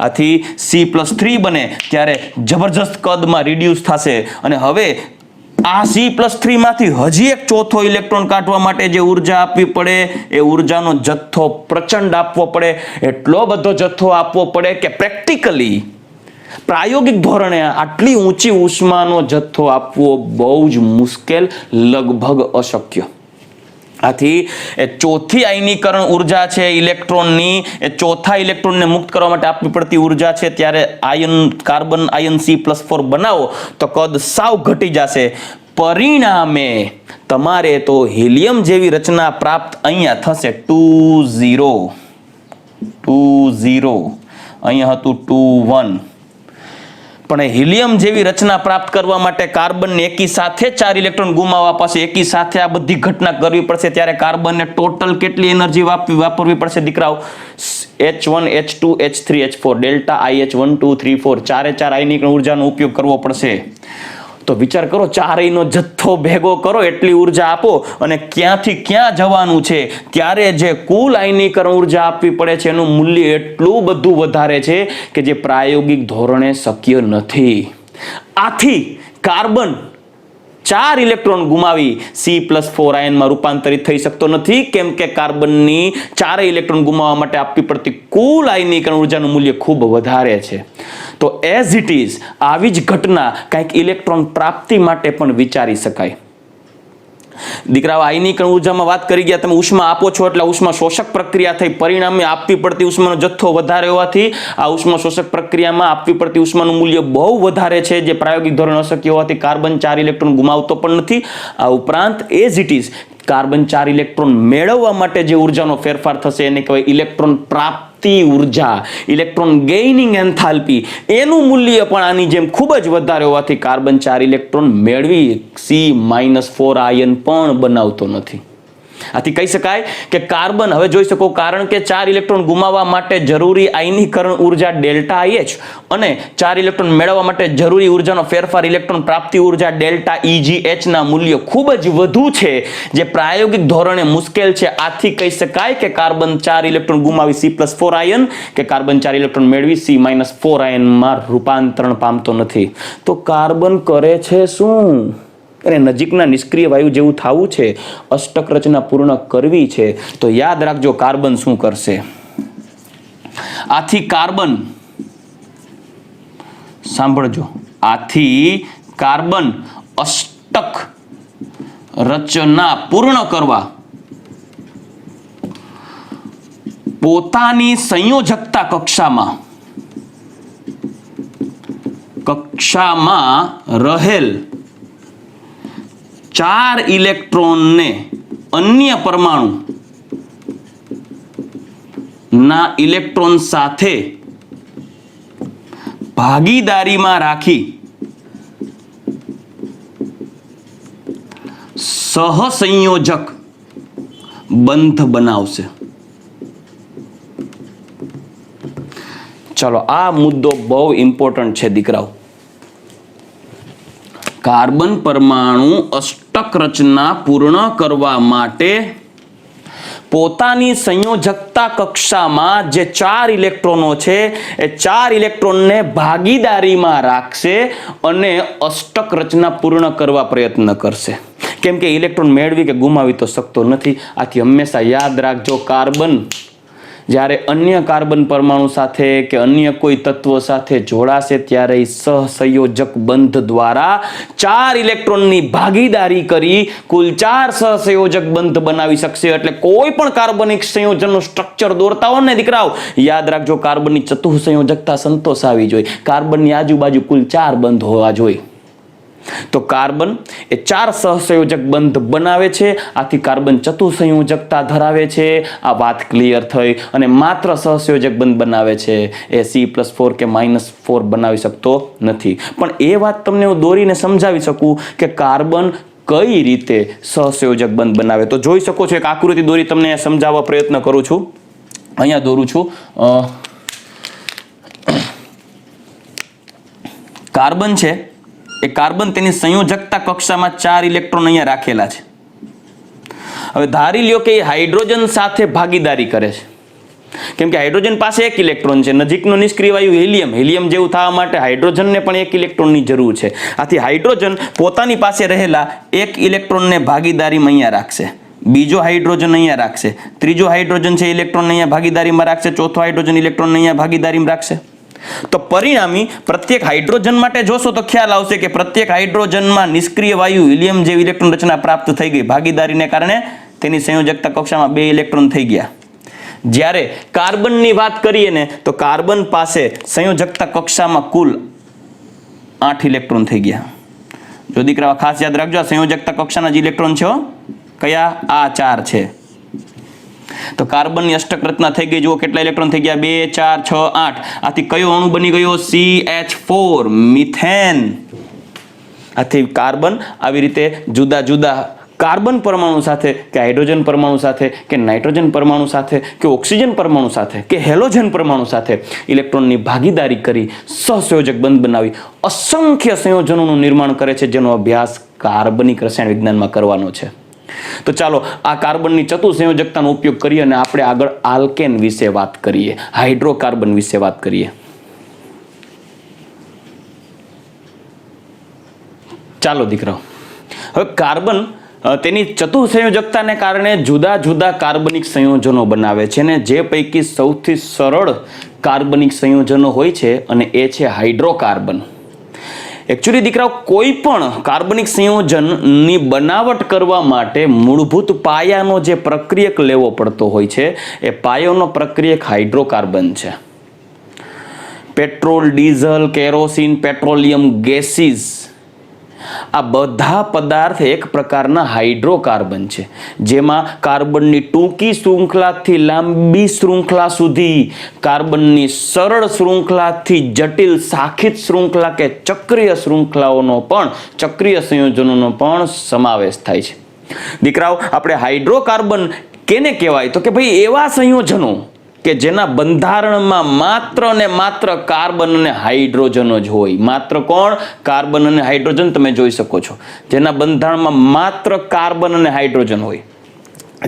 આથી C+3 બને ત્યારે જબરજસ્ત કદમાં રિડ્યુસ થશે. અને હવે આ C+3 માંથી હજી એક ચોથો ઇલેક્ટ્રોન કાઢવા માટે જે ઉર્જા આપવી પડે એ ઉર્જાનો જથ્થો પ્રચંડ આપવો પડે, એટલો બધો જથ્થો આપવો પડે કે પ્રેક્ટિકલી પ્રાયોગિક ધોરણે આટલી ઊંચી ઉષ્માનો જથ્થો આપવો બહુ જ મુશ્કેલ, લગભગ અશક્ય. આથી એ ચોથી આયનીકરણ ઉર્જા છે ઇલેક્ટ્રોનની, એ ચોથા ઇલેક્ટ્રોનને મુક્ત કરવા માટે આપવી પડતી ઉર્જા છે. ત્યારે કાર્બન આયન C+4 બનાવો તો કદ સાવ ઘટી જશે. પરિણામે તમારે તો હિલિયમ જેવી રચના પ્રાપ્ત અહીંયા થશે 2 0, અહીંયા હતું 2 1. પણ હિલિયમ જેવી રચના પ્રાપ્ત કરવા માટે કાર્બનને એકી સાથે 4 ઇલેક્ટ્રોન ગુમાવવા પાસે એકી સાથે આ બધી ઘટના કરવી પડશે. ત્યારે કાર્બનને ટોટલ કેટલી એનર્જી વાપરવી પડશે દીકરાઓ? H1 H2 H3 H4 delta IH 1 2 3 4 ચારે ચાર આયનીકરણ ઉર્જાનો ઉપયોગ કરવો પડશે. તો વિચાર કરો, ચારેયનો જથ્થો ભેગો કરો, એટલી ઉર્જા આપો અને ક્યાંથી ક્યાં જવાનું છે. ત્યારે જે કુલ આયનીકરણ ઉર્જા આપવી પડે છે એનું મૂલ્ય એટલું બધું વધારે છે કે જે પ્રાયોગિક ધોરણે શક્ય નથી. આથી કાર્બન 4 ઇલેક્ટ્રોન ગુમાવી C+4 આયનમાં રૂપાંતરિત થઈ શકતો નથી, કેમ કે કાર્બનની 4 ઇલેક્ટ્રોન ગુમાવવા માટે આપવી પડતી કુલ આયનીકરણ ઉર્જાનું મૂલ્ય ખૂબ વધારે છે. તો એઝ ઇટ ઇઝ આવી જ ઘટના કંઈક ઇલેક્ટ્રોન પ્રાપ્તિ માટે પણ વિચારી શકાય. દીકરાઓ, આયનીકરણ ઉર્જામાં વાત કરી ગયા, તમે ઉષ્મા આપો છો એટલે ઉષ્મા શોષક પ્રક્રિયા થઈ, પરિણામે આપવી પડતી ઉષ્માનો જથ્થો વધારે હોવાથી આ ઉષ્મા શોષક પ્રક્રિયામાં આપવી પડતી ઉષ્માનું મૂલ્ય બહુ વધારે છે, જે પ્રાયોગિક ધોરણે અશક્ય હોવાથી કાર્બન 4 ઇલેક્ટ્રોન ગુમાવતો પણ નથી. આ ઉપરાંત as it is carbon 4 electron મેળવવા માટે જે ઉર્જાનો ફેરફાર થશે એને કહેવાય ઇલેક્ટ્રોન પ્રાપ્તિ ઉર્જા, ઇલેક્ટ્રોન ગેઇનિંગ એન્થાલ્પી. એનું મૂલ્ય પણ આની જેમ ખૂબ જ વધારે હોવાથી કાર્બન 4 ઇલેક્ટ્રોન મેળવી C-4 આયન પણ બનાવતો નથી. આથી કહી શકાય કે કાર્બન, હવે જોઈ શકો, કારણ કે 4 ઇલેક્ટ્રોન ગુમાવવા માટે જરૂરી આયનીકરણ ઉર્જા ડેલ્ટા IH અને 4 ઇલેક્ટ્રોન મેળવવા માટે જરૂરી ઉર્જાનો ફેરફાર ઇલેક્ટ્રોન પ્રાપ્તિ ઉર્જા ડેલ્ટા EGH ના મૂલ્ય ખૂબ જ વધુ છે, જે પ્રાયોગિક ધોરણે મુશ્કેલ છે. આથી કહી શકાય કે કાર્બન 4 ઇલેક્ટ્રોન ગુમાવી C+4 આયન કે કાર્બન 4 ઇલેક્ટ્રોન મેળવી C-4 આયનમાં રૂપાંતરણ પામતો નથી. તો કાર્બન કરે છે શું? અને નજીકના નિષ્ક્રિય વાયુ જેવું થવું છે, અષ્ટક રચના પૂર્ણ કરવી છે. તો યાદ રાખજો કાર્બન શું કરશે. આથી કાર્બન, સાંભળજો, આથી કાર્બન અષ્ટક રચના પૂર્ણ કરવા પોતાની સંયોજકતા કક્ષામાં રહેલ 4 ઇલેક્ટ્રોનને અન્ય પરમાણુ ના ઇલેક્ટ્રોન સાથે ભાગીદારીમાં રાખી સહસંયોજક બંધ બનાવશે. ચલો, આ મુદ્દો બહુ ઇમ્પોર્ટન્ટ છે દીકરાઓ. કાર્બન પરમાણુ અષ્ટક રચના પૂર્ણ કરવા માટે પોતાની સંયોજકતા કક્ષામાં જે 4 ઇલેક્ટ્રોનો છે એ 4 ઇલેક્ટ્રોનને ભાગીદારીમાં રાખશે અને અષ્ટક રચના પૂર્ણ કરવા પ્રયત્ન કરશે. કેમ કે ઇલેક્ટ્રોન મેળવી કે ગુમાવી તો શકતો નથી. આથી હંમેશા યાદ રાખજો, કાર્બન જ્યારે અન્ય કાર્બન પરમાણુ સાથે કે અન્ય કોઈ તત્વ સાથે જોડાશે ત્યારે સહસંયોજક બંધ દ્વારા 4 ઇલેક્ટ્રોનની ભાગીદારી કરી કુલ 4 સહસંયોજક બંધ બનાવી શકશે. એટલે કોઈ પણ કાર્બનિક સંયોજનનું સ્ટ્રક્ચર દોરતા હો ને દીકરાઓ, યાદ રાખજો કાર્બનની ચતુઃસંયોજકતા સંતોષાવી જોઈએ. કાર્બનની આજુબાજુ કુલ 4 બંધ હોવા જોઈએ. તો કાર્બન એ 4 સહસંયોજક બંધ બનાવે છે. આથી કાર્બન ચતુઃસંયોજકતા ધરાવે છે. આ વાત ક્લિયર થઈ. અને માત્ર સહસંયોજક બંધ બનાવે છે, એ C+4 કે -4 બનાવી શકતો નથી. પણ એ વાત તમને હું દોરીને સમજાવી શકું કે કાર્બન કઈ રીતે સહસંયોજક બંધ બનાવે. તો જોઈ શકો છો, એક આકૃતિ દોરી તમને સમજાવવા પ્રયત્ન કરું છું. અહીંયા દોરું છું. કાર્બન છે એ કાર્બન તેની સંયોજકતા કક્ષામાં 4 ઇલેક્ટ્રોન અહીંયા રાખેલા છે. હવે ધારી લ્યો કે એ હાઇડ્રોજન સાથે ભાગીદારી કરે છે. કેમ કે હાઇડ્રોજન પાસે એક ઇલેક્ટ્રોન છે. નજીકનો નિષ્ક્રિય વાયુ હિલિયમ, હિલિયમ જેવું થવા માટે હાઇડ્રોજનને પણ એક ઇલેક્ટ્રોનની જરૂર છે. આથી હાઇડ્રોજન પોતાની પાસે રહેલા એક ઇલેક્ટ્રોનને ભાગીદારીમાં અહીંયા રાખશે, બીજો હાઇડ્રોજન અહીંયા રાખશે, ત્રીજો હાઇડ્રોજન છે ઇલેક્ટ્રોન અહીંયા ભાગીદારીમાં રાખશે, ચોથો હાઇડ્રોજન ઇલેક્ટ્રોન અહીંયા ભાગીદારીમાં રાખશે. તો પરિણામી પ્રત્યેક હાઇડ્રોજન માટે જોશો તો ખ્યાલ આવશે કે પ્રત્યેક હાઇડ્રોજનમાં નિષ્ક્રિય વાયુ હિલિયમ જેવી ઇલેક્ટ્રોન રચના પ્રાપ્ત થઈ ગઈ. ભાગીદારીને કારણે તેની સંયોજકતા કક્ષામાં 2 ઇલેક્ટ્રોન થઈ ગયા. જ્યારે કાર્બનની વાત કરીએ ને તો કાર્બન પાસે સંયોજકતા કક્ષામાં કુલ 8 ઇલેક્ટ્રોન થઈ ગયા. જો દીકરાઓ ખાસ યાદ રાખજો, સંયોજકતા કક્ષાના જે ઇલેક્ટ્રોન છે કયા? આ 4 છે. તો કાર્બનની અષ્ટક રચના થઈ ગઈ. જુઓ કેટલા ઇલેક્ટ્રોન થઈ ગયા? 2 4 6 8. આથી કયો અણુ બની ગયો? CH4, methane. આથી કાર્બન આવી રીતે જુદા જુદા કાર્બન પરમાણુ સાથે કે હાઇડ્રોજન પરમાણુ સાથે કે નાઇટ્રોજન પરમાણુ સાથે કે ઓક્સિજન પરમાણુ સાથે કે હેલોજન પરમાણુ સાથે ઇલેક્ટ્રોનની ભાગીદારી કરી સહસંયોજક બંધ બનાવી અસંખ્ય સંયોજનોનું નિર્માણ કરે છે, જેનો અભ્યાસ કાર્બનિક રસાયણ વિજ્ઞાનમાં કરવાનો છે. તો ચાલો આ કાર્બનની ચતુઃસંયોજકતાનો ઉપયોગ કરીએ અને આપણે આગળ આલ્કેન વિશે વાત કરીએ, હાઇડ્રોકાર્બન વિશે વાત કરીએ. ચાલો દીકરાઓ, હવે કાર્બન તેની ચતુઃસંયોજકતાને કારણે જુદા જુદા કાર્બનિક સંયોજનો બનાવે છે, અને જે પૈકી સૌથી સરળ કાર્બનિક સંયોજનો હોય છે અને એ છે હાઇડ્રોકાર્બન. એકચ્યુઅલી દીકરાઓ કોઈ પણ કાર્બનિક સંયોજનની બનાવટ કરવા માટે મૂળભૂત પાયાનો જે પ્રક્રિયક લેવો પડતો હોય છે એ પાયાનો પ્રક્રિયક હાઇડ્રોકાર્બન છે. Petrol, diesel, kerosene, petroleum gases આ બધા પદાર્થ એક પ્રકારના હાઇડ્રોકાર્બન છે, જેમાં કાર્બનની ટૂંકી શૃંખલાથી લાંબી શૃંખલા સુધી, કાર્બનની સરળ શૃંખલાથી જટિલ શાખિત શૃંખલા કે ચક્રીય શૃંખલાઓનો પણ, ચક્રીય સંયોજનોનો પણ સમાવેશ થાય છે. દીકરાઓ, આપણે હાઇડ્રોકાર્બન કેને કહેવાય? તો કે ભાઈ એવા સંયોજનો કે જેના બંધારણમાં માત્ર ને માત્ર કાર્બન અને હાઇડ્રોજન જ હોય. માત્ર કોણ? કાર્બન અને હાઇડ્રોજન. તમે જોઈ શકો છો જેના બંધારણમાં માત્ર કાર્બન અને હાઇડ્રોજન હોય.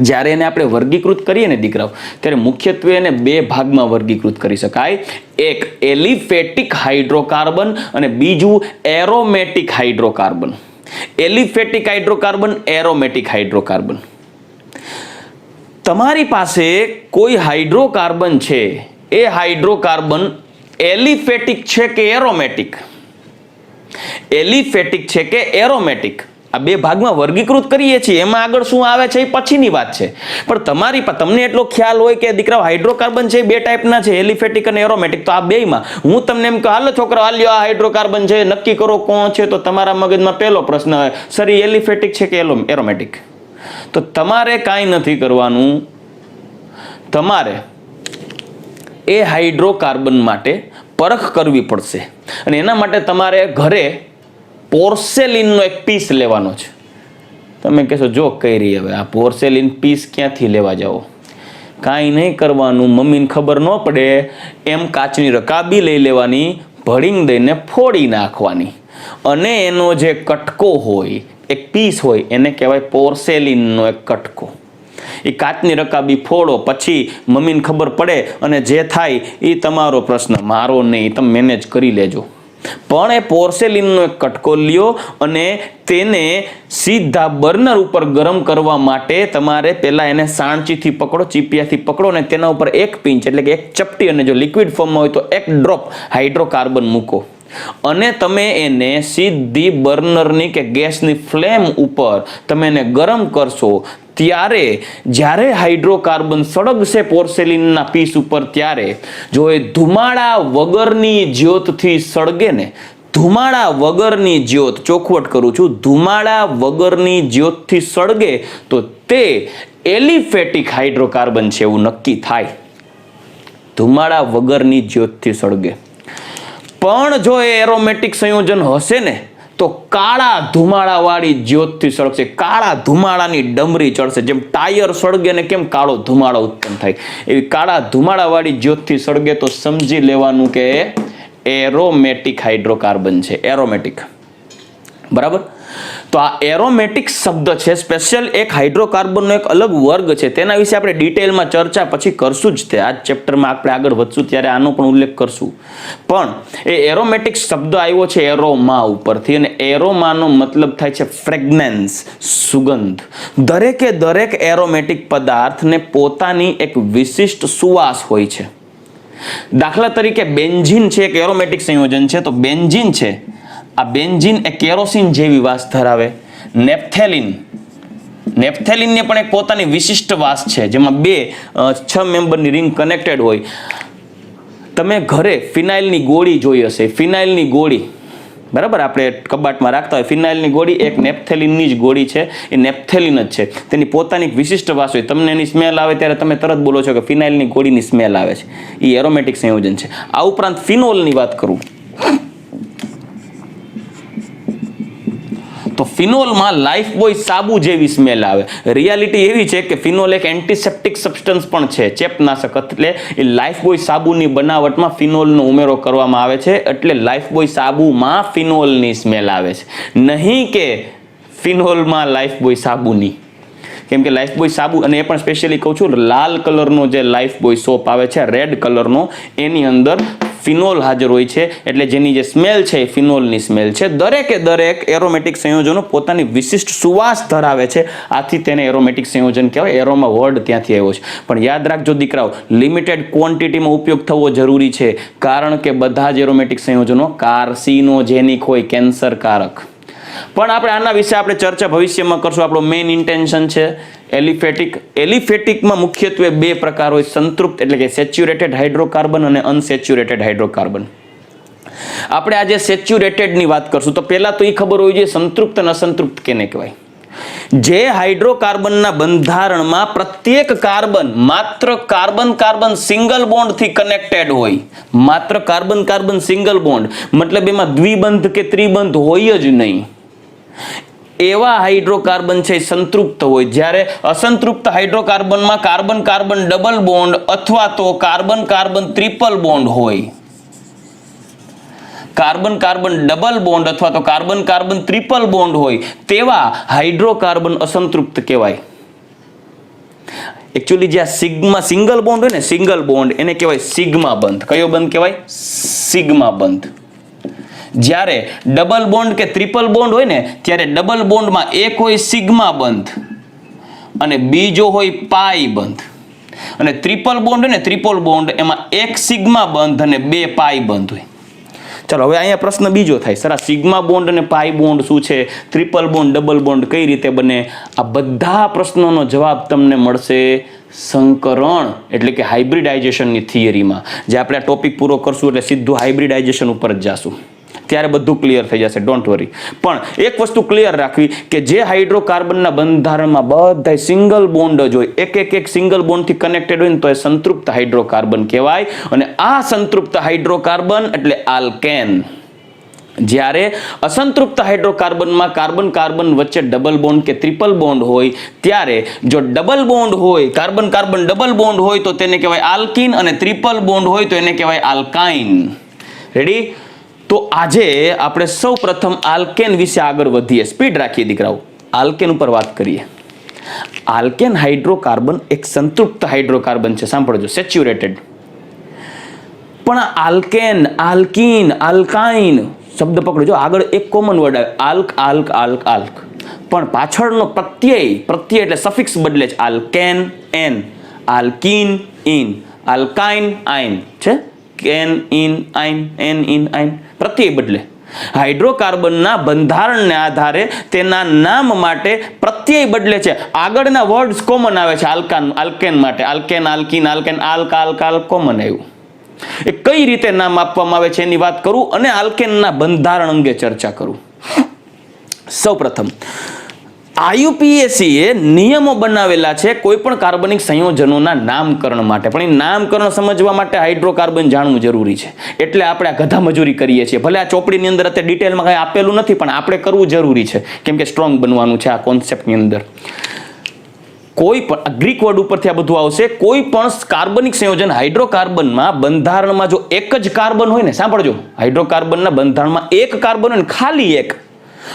જ્યારે એને આપણે વર્ગીકૃત કરીએ ને દીકરાઓ, ત્યારે મુખ્યત્વે એને 2 ભાગમાં વર્ગીકૃત કરી શકાય. એક એલિફેટિક હાઇડ્રોકાર્બન અને બીજું aromatic hydrocarbon. Aliphatic hydrocarbon, aromatic hydrocarbon. તમારી પાસે કોઈ હાઇડ્રોકાર્બન છે, એ હાઇડ્રોકાર્બન એલિફેટિક છે કે એરોમેટિક? એલિફેટિક છે કે એરોમેટિક? આ 2 ભાગમાં વર્ગીકૃત કરીએ છીએ. એમાં આગળ શું આવે છે એ પછીની વાત છે. પણ તમને એટલો ખ્યાલ હોય કે દીકરાઓ હાઇડ્રોકાર્બન છે 2 ટાઈપના છે, એલિફેટિક અને એરોમેટિક. તો આ બેયમાં હું તમને એમ કહું, હાલો છોકરા હાલ્યો આ હાઇડ્રોકાર્બન છે, નક્કી કરો કોણ છે. તો તમારા મગજમાં પહેલો પ્રશ્ન હોય, સર એલિફેટિક છે કે એરોમેટિક? તો તમારે કાંઈ નથી કરવાનું. તમારે એ હાઇડ્રોકાર્બન માટે પરખ કરવી પડશે, અને એના માટે તમારે ઘરે પોર્સેલિનનો એક પીસ લેવાનો છે. તમે કહેશો જો કઈ રહી, હવે આ પોર્સેલિન પીસ ક્યાંથી લેવા જાઓ? કાંઈ નહીં કરવાનું, મમ્મીને ખબર ન પડે એમ કાચની રકાબી લઈ લેવાની, ભડીંગ દઈને ફોડી નાખવાની, અને એનો જે કટકો હોય, એક પીસ હોય, એને કહેવાય પોર્સેલિનનો એક કટકો. એ કાચની રકાબી ફોડો, પછી મમ્મીને ખબર પડે અને જે થાય એ તમારો પ્રશ્ન, મારો નહીં, તમે મેનેજ કરી લેજો. પણ એ પોર્સેલિનનો એક કટકો લ્યો અને તેને સીધા બર્નર ઉપર ગરમ કરવા માટે તમારે પહેલા એને સાણચીથી પકડો, ચીપિયાથી પકડો, અને તેના ઉપર 1 પિંચ એટલે કે 1 ચપટી, અને જો લિક્વિડ ફોર્મમાં હોય તો 1 ડ્રોપ હાઇડ્રોકાર્બન મૂકો, અને તમે એને સીધી બર્નરની કે ગેસની ફ્લેમ ઉપર તમે એને ગરમ કરશો. ત્યારે જ્યારે હાઇડ્રોકાર્બન સળગશે પોર્સેલિનના પીસ ઉપર, ત્યારે જો એ ધુમાડા વગરની જ્યોતથી સળગે ને, ધુમાડા વગરની જ્યોત, ચોખવટ કરું છું, ધુમાડા વગરની જ્યોતથી સળગે તો તે એલિફેટિક હાઇડ્રોકાર્બન છે એવું નક્કી થાય. ધુમાડા વગરની જ્યોતથી સળગે. પણ જો એ એરોમેટિક સંયોજન હશે ને તો કાળા ધુમાડાવાળી જ્યોતથી સળગશે, કાળા ધુમાડાની ડમરી ચડશે. જેમ ટાયર સળગે ને કેમ કાળો ધુમાડો ઉત્પન્ન થાય, એવી કાળા ધુમાડાવાળી જ્યોતથી સળગે તો સમજી લેવાનું કે એરોમેટિક હાઇડ્રોકાર્બન છે, એરોમેટિક. બરાબર? તો આ એરોમેટિક શબ્દ છે, સ્પેશિયલ એક હાઇડ્રોકાર્બનનો એક અલગ વર્ગ છે, તેના વિશે આપણે ડિટેલમાં ચર્ચા પછી કરશું જ. તે આ ચેપ્ટરમાં આપણે આગળ વધશું ત્યારે આનો પણ ઉલ્લેખ કરશું. પણ એ એરોમેટિક શબ્દ આવ્યો છે એરોમા ઉપરથી, અને એરોમાનો મતલબ થાય છે ફ્રેગ્રન્સ, સુગંધ. દરેકે દરેક એરોમેટિક પદાર્થને પોતાની એક વિશિષ્ટ સુવાસ હોય છે. દાખલા તરીકે બેન્ઝીન છે એક એરોમેટિક સંયોજન છે, તો બેન્ઝીન છે, આ બેન્ઝીન એ કેરોસીન જેવી વાસ ધરાવે. નેપ્થેલિનને પણ એક પોતાની વિશિષ્ટ વાસ છે, જેમાં 6 મેમ્બરની રિંગ કનેક્ટેડ હોય. તમે ઘરે ફિનાઇલની ગોળી જોઈ હશે, ફિનાઇલની ગોળી બરાબર આપણે કબાટમાં રાખતા હોય, ફિનાઇલની ગોળી એક નેપ્થેલિનની જ ગોળી છે, એ નેપ્થેલિન જ છે. તેની પોતાની એક વિશિષ્ટ વાસ હોય. તમને એની સ્મેલ આવે ત્યારે તમે તરત બોલો છો કે ફિનાઇલની ગોળીની સ્મેલ આવે છે. એ એરોમેટિક સંયોજન છે. આ ઉપરાંત ફિનોલની વાત કરું તો ફિનોલમાં લાઈફબોય સાબુ જેવી સ્મેલ આવે. રિયાલિટી એવી છે કે ફિનોલ એક એન્ટિસેપ્ટિક સબસ્ટન્સ પણ છે, ચેપનાશક. એટલે એ લાઈફબોય સાબુની બનાવટમાં ફિનોલનો ઉમેરો કરવામાં આવે છે, એટલે લાઈફબોય સાબુમાં ફિનોલની સ્મેલ આવે છે, નહીં કે ફિનોલમાં લાઈફબોય સાબુની. કેમ કે લાઈફબોય સાબુ, અને એ પણ સ્પેશિયલી કહું છું, લાલ કલરનો જે લાઈફબોય સોપ આવે છે, રેડ કલરનો, એની અંદર ફિનોલ હાજર હોય છે, એટલે જેની જે સ્મેલ છે એ ફિનોલની સ્મેલ છે. દરેકે દરેક એરોમેટિક સંયોજનો પોતાની વિશિષ્ટ સુવાસ ધરાવે છે, આથી તેને એરોમેટિક સંયોજન કહેવાય. એરોમા વર્ડ ત્યાંથી આવ્યો છે. પણ યાદ રાખજો દીકરાઓ, લિમિટેડ ક્વોન્ટિટીમાં ઉપયોગ થવો જરૂરી છે, કારણ કે બધા જ એરોમેટિક સંયોજનો કાર્સિનોજેનિક હોય, કેન્સરકારક. પણ આપણે આના વિશે આપણે ચર્ચા ભવિષ્યમાં કરશું. આપણો મેઇન ઇન્ટેન્શન છે એલિફેટિક. એલિફેટિકમાં મુખ્યત્વે 2 પ્રકાર હોય, સંતૃપ્ત એટલે કે સેચ્યુરેટેડ હાઇડ્રોકાર્બન અને અનસેચ્યુરેટેડ હાઇડ્રોકાર્બન. આપણે આજે સેચ્યુરેટેડની વાત કરશું. તો પહેલા તો એ ખબર હોવી જોઈએ સંતૃપ્ત અને અસંતૃપ્ત કેને કહેવાય. જે હાઇડ્રોકાર્બનના બંધારણમાં પ્રત્યેક કાર્બન માત્ર કાર્બન કાર્બન સિંગલ બોન્ડથી કનેક્ટેડ હોય, માત્ર કાર્બન કાર્બન સિંગલ બોન્ડ, મતલબ એમાં દ્વિબંધ કે ત્રિબંધ હોય જ નહીં, એવા હાઇડ્રોકાર્બન છે સંતૃપ્ત હોય. જ્યારે અસંતૃપ્ત હાઇડ્રોકાર્બનમાં કાર્બન કાર્બન ડબલ બોન્ડ અથવા તો કાર્બન કાર્બન ટ્રિપલ બોન્ડ હોય. કાર્બન કાર્બન ડબલ બોન્ડ અથવા તો કાર્બન કાર્બન ટ્રિપલ બોન્ડ હોય તેવા હાઇડ્રોકાર્બન અસંતૃપ્ત કહેવાય. એકચ્યુઅલી જે સિગ્મા સિંગલ બોન્ડ હોય ને, સિંગલ બોન્ડ, એને કહેવાય સિગ્મા બંધ. કયો બંધ કહેવાય? સિગ્મા બંધ. જ્યારે ડબલ બોન્ડ કે ટ્રિપલ બોન્ડ હોય ને, ત્યારે ડબલ બોન્ડમાં એક હોય સિગ્મા બંધ અને બીજો હોય પાઈ બંધ. અને ટ્રિપલ બોન્ડ હોય ને, ટ્રિપલ બોન્ડ, એમાં એક સિગ્મા બંધ અને 2 પાઈ બંધ હોય. ચલો હવે અહીંયા પ્રશ્ન બીજો થાય, સર આ સિગ્મા બોન્ડ અને પાઈ બોન્ડ શું છે, ટ્રિપલ બોન્ડ ડબલ બોન્ડ કઈ રીતે બને? આ બધા પ્રશ્નોનો જવાબ તમને મળશે સંકરણ એટલે કે હાઇબ્રિડાઇઝેશનની થિયરીમાં. જે આપણે આ ટોપિક પૂરો કરશું એટલે સીધું હાઇબ્રિડાઇઝેશન ઉપર જ જાશું, ત્યારે બધું ક્લિયર થઈ જશે, ડોન્ટ વરી. પણ એક વસ્તુ ક્લિયર રાખવી કે જે હાઇડ્રોકાર્બનના બંધારણમાં બધા સિંગલ બોન્ડ જ હોય, એક સિંગલ બોન્ડથી કનેક્ટેડ હોય ને, તો એ સંતૃપ્ત હાઇડ્રોકાર્બન કહેવાય. અને આ સંતૃપ્ત હાઇડ્રોકાર્બન એટલે આલ્કેન. જ્યારે અસંતૃપ્ત હાઇડ્રોકાર્બનમાં કાર્બન કાર્બન વચ્ચે ડબલ બોન્ડ કે ટ્રિપલ બોન્ડ હોય, ત્યારે જો ડબલ બોન્ડ હોય, કાર્બન કાર્બન ડબલ બોન્ડ હોય તો તેને કહેવાય આલ્કીન, અને ટ્રિપલ બોન્ડ હોય તો એને કહેવાય આલ્કાઇન. રેડી? તો આજે આપણે સૌ પ્રથમ આલ્કેન વિશે આગળ વધીએ. સ્પીડ રાખીએ દીકરાઓ, આલ્કેન ઉપર વાત કરીએ. આલ્કેન હાઇડ્રોકાર્બન એક સંતૃપ્ત હાઇડ્રોકાર્બન છે, સાંભળજો, સેચ્યુરેટેડ. પણ આલ્કેન, આલ્કીન, આલ્કાઇન શબ્દ પકડજો, આગળ એક કોમન વર્ડ આવે, આલ્ક આલ્ક આલ્ક આલ્ક, પણ પાછળનો પ્રત્યય એટલે સફિક્સ બદલે છે. Alkane N, alkene in, alkyne આઇન છે, કેન ઇન આઇન, એન ઇન આઇન, પ્રત્યય બદલે. હાઇડ્રોકાર્બનના બંધારણને આધારે તેના નામ માટે પ્રત્યય બદલે છે. આગળના વર્ડ્સ કોમન આવે છે. આલ્કેન માટે આલ્કેન, આલ્કીન, આલ્કેન, આલ્ક આલ્ક આલ્ક કોમન આવ્યું. એ કઈ રીતે નામ આપવામાં આવે છે એની વાત કરું અને આલ્કેનના બંધારણ અંગે ચર્ચા કરું. સૌપ્રથમ IUPAC એ નિયમો બનાવેલા છે કોઈ પણ કાર્બનિક સંયોજનોના નામકરણ માટે. પણ એ નામકરણ સમજવા માટે હાઇડ્રોકાર્બન જાણવું જરૂરી છે. એટલે આપણે આ ગધા મજૂરી કરીએ છીએ. ભલે આ ચોપડીની અંદર અત્યારે ડિટેલમાં કંઈ આપેલું નથી, પણ આપણે કરવું જરૂરી છે, કેમ કે સ્ટ્રોંગ બનવાનું છે આ કોન્સેપ્ટની અંદર. કોઈ પણ ગ્રીક વર્ડ ઉપરથી આ બધું આવશે. કોઈ પણ કાર્બનિક સંયોજન હાઇડ્રોકાર્બનમાં બંધારણમાં જો એક જ કાર્બન હોય ને, સાંભળજો, હાઇડ્રોકાર્બનના બંધારણમાં એક કાર્બન હોય ને, ખાલી એક,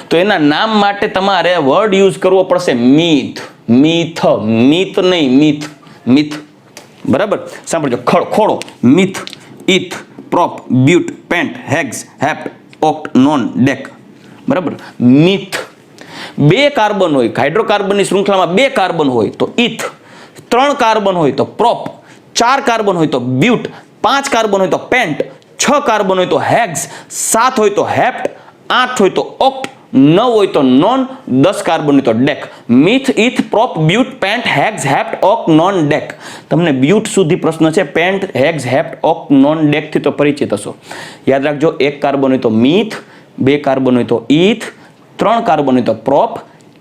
તો એના નામ માટે તમારે વર્ડ યુઝ કરવો પડશે મિથ. મિથ, મિથ નહીં, મિથ, મિથ. બરાબર, સાંભળજો. ખોડો, meth, eth, prop, but, pent, hex, hept, oct, non, dec. બરાબર, મિથ. 2 કાર્બન હોય, હાઇડ્રોકાર્બનની શૃંખલામાં 2 કાર્બન હોય તો ઇથ, 3 કાર્બન હોય તો પ્રોપ, 4 કાર્બન હોય તો બ્યુટ, 5 કાર્બન હોય તો પેન્ટ, 6 કાર્બન હોય તો હેગ્સ, 7 હોય તો હેપ્ટ, 8 હોય તો ઓક્ટ, 9 હોય તો નોન, 10 કાર્બન હોય તો dec. Meth, eth, prop, but, pent, hex, hept, oct, non, dec. તમને બ્યુટ સુધી પ્રશ્ન છે, pent, hex, hept, oct, non, dec થી તો પરિચિત હશો. યાદ રાખજો, 1 કાર્બન હોય તો મિથ, 2 કાર્બન હોય તો ઇથ, 3 કાર્બન હોય તો પ્રોપ,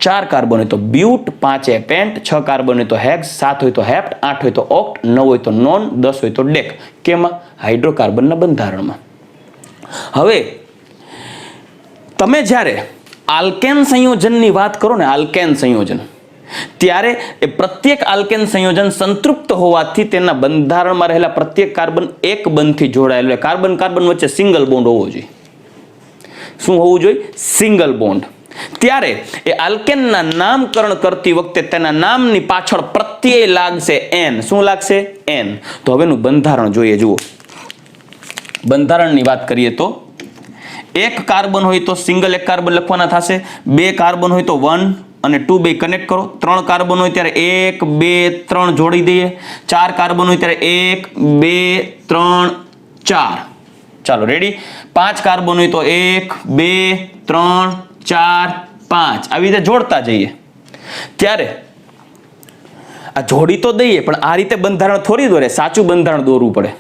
4 કાર્બન હોય તો બ્યુટ, 5 એ પેન્ટ, 6 કાર્બન હોય તો હેગ્સ, 7 હોય તો હેપ્ટ, 8 હોય તો ઓક્ટ, 9 હોય તો નોન, 10 હોય તો ડેક. કેમાં? હાઇડ્રોકાર્બનના બંધારણમાં. હવે તમે જ્યારે આલ્કેન સંયોજનની વાત કરો ને, આલ્કેન સંયોજન, ત્યારે એ પ્રત્યેક આલ્કેન સંયોજન સંતૃપ્ત હોવાથી તેના બંધારણમાં રહેલા પ્રત્યેક કાર્બન એક બંધથી જોડાયેલો. કાર્બન કાર્બન વચ્ચે સિંગલ બોન્ડ હોવો જોઈએ. શું હોવું જોઈએ? Single bond. ત્યારે એ આલ્કેનના નામકરણ કરતી વખતે તેના નામની પાછળ પ્રત્યય લાગશે એન. શું લાગશે? એન. તો હવેનું બંધારણ જોઈએ. જુઓ, બંધારણની વાત કરીએ તો 1 કાર્બન હોય તો સિંગલ 1 કાર્બન લખવાના થશે. 2 કાર્બન હોય તો 1 અને 2 બે કનેક્ટ કરો. 3 કાર્બન હોય ત્યારે 1 2 3 જોડી દઈએ. 4 કાર્બન હોય ત્યારે 1 2 3 4. ચાલો, રેડી. 5 કાર્બન હોય તો 1 2 3 4 5. આવી રીતે જોડતા જઈએ. ત્યારે આ જોડી તો દઈએ, પણ આ રીતે બંધારણ થોડી દોરે, સાચું બંધારણ દોરવું પડે.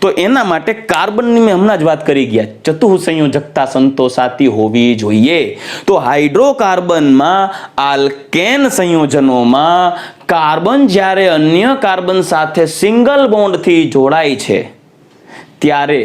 તો એના માટે કાર્બનની મેં હમણાં જ વાત કરી ગયા, ચતુઃસંયોજકતા સંતોષાતી હોવી જોઈએ. તો હાઇડ્રોકાર્બનમાં આલ્કેન સંયોજનોમાં કાર્બન જ્યારે અન્ય કાર્બન સાથે સિંગલ બોન્ડથી જોડાય છે ત્યારે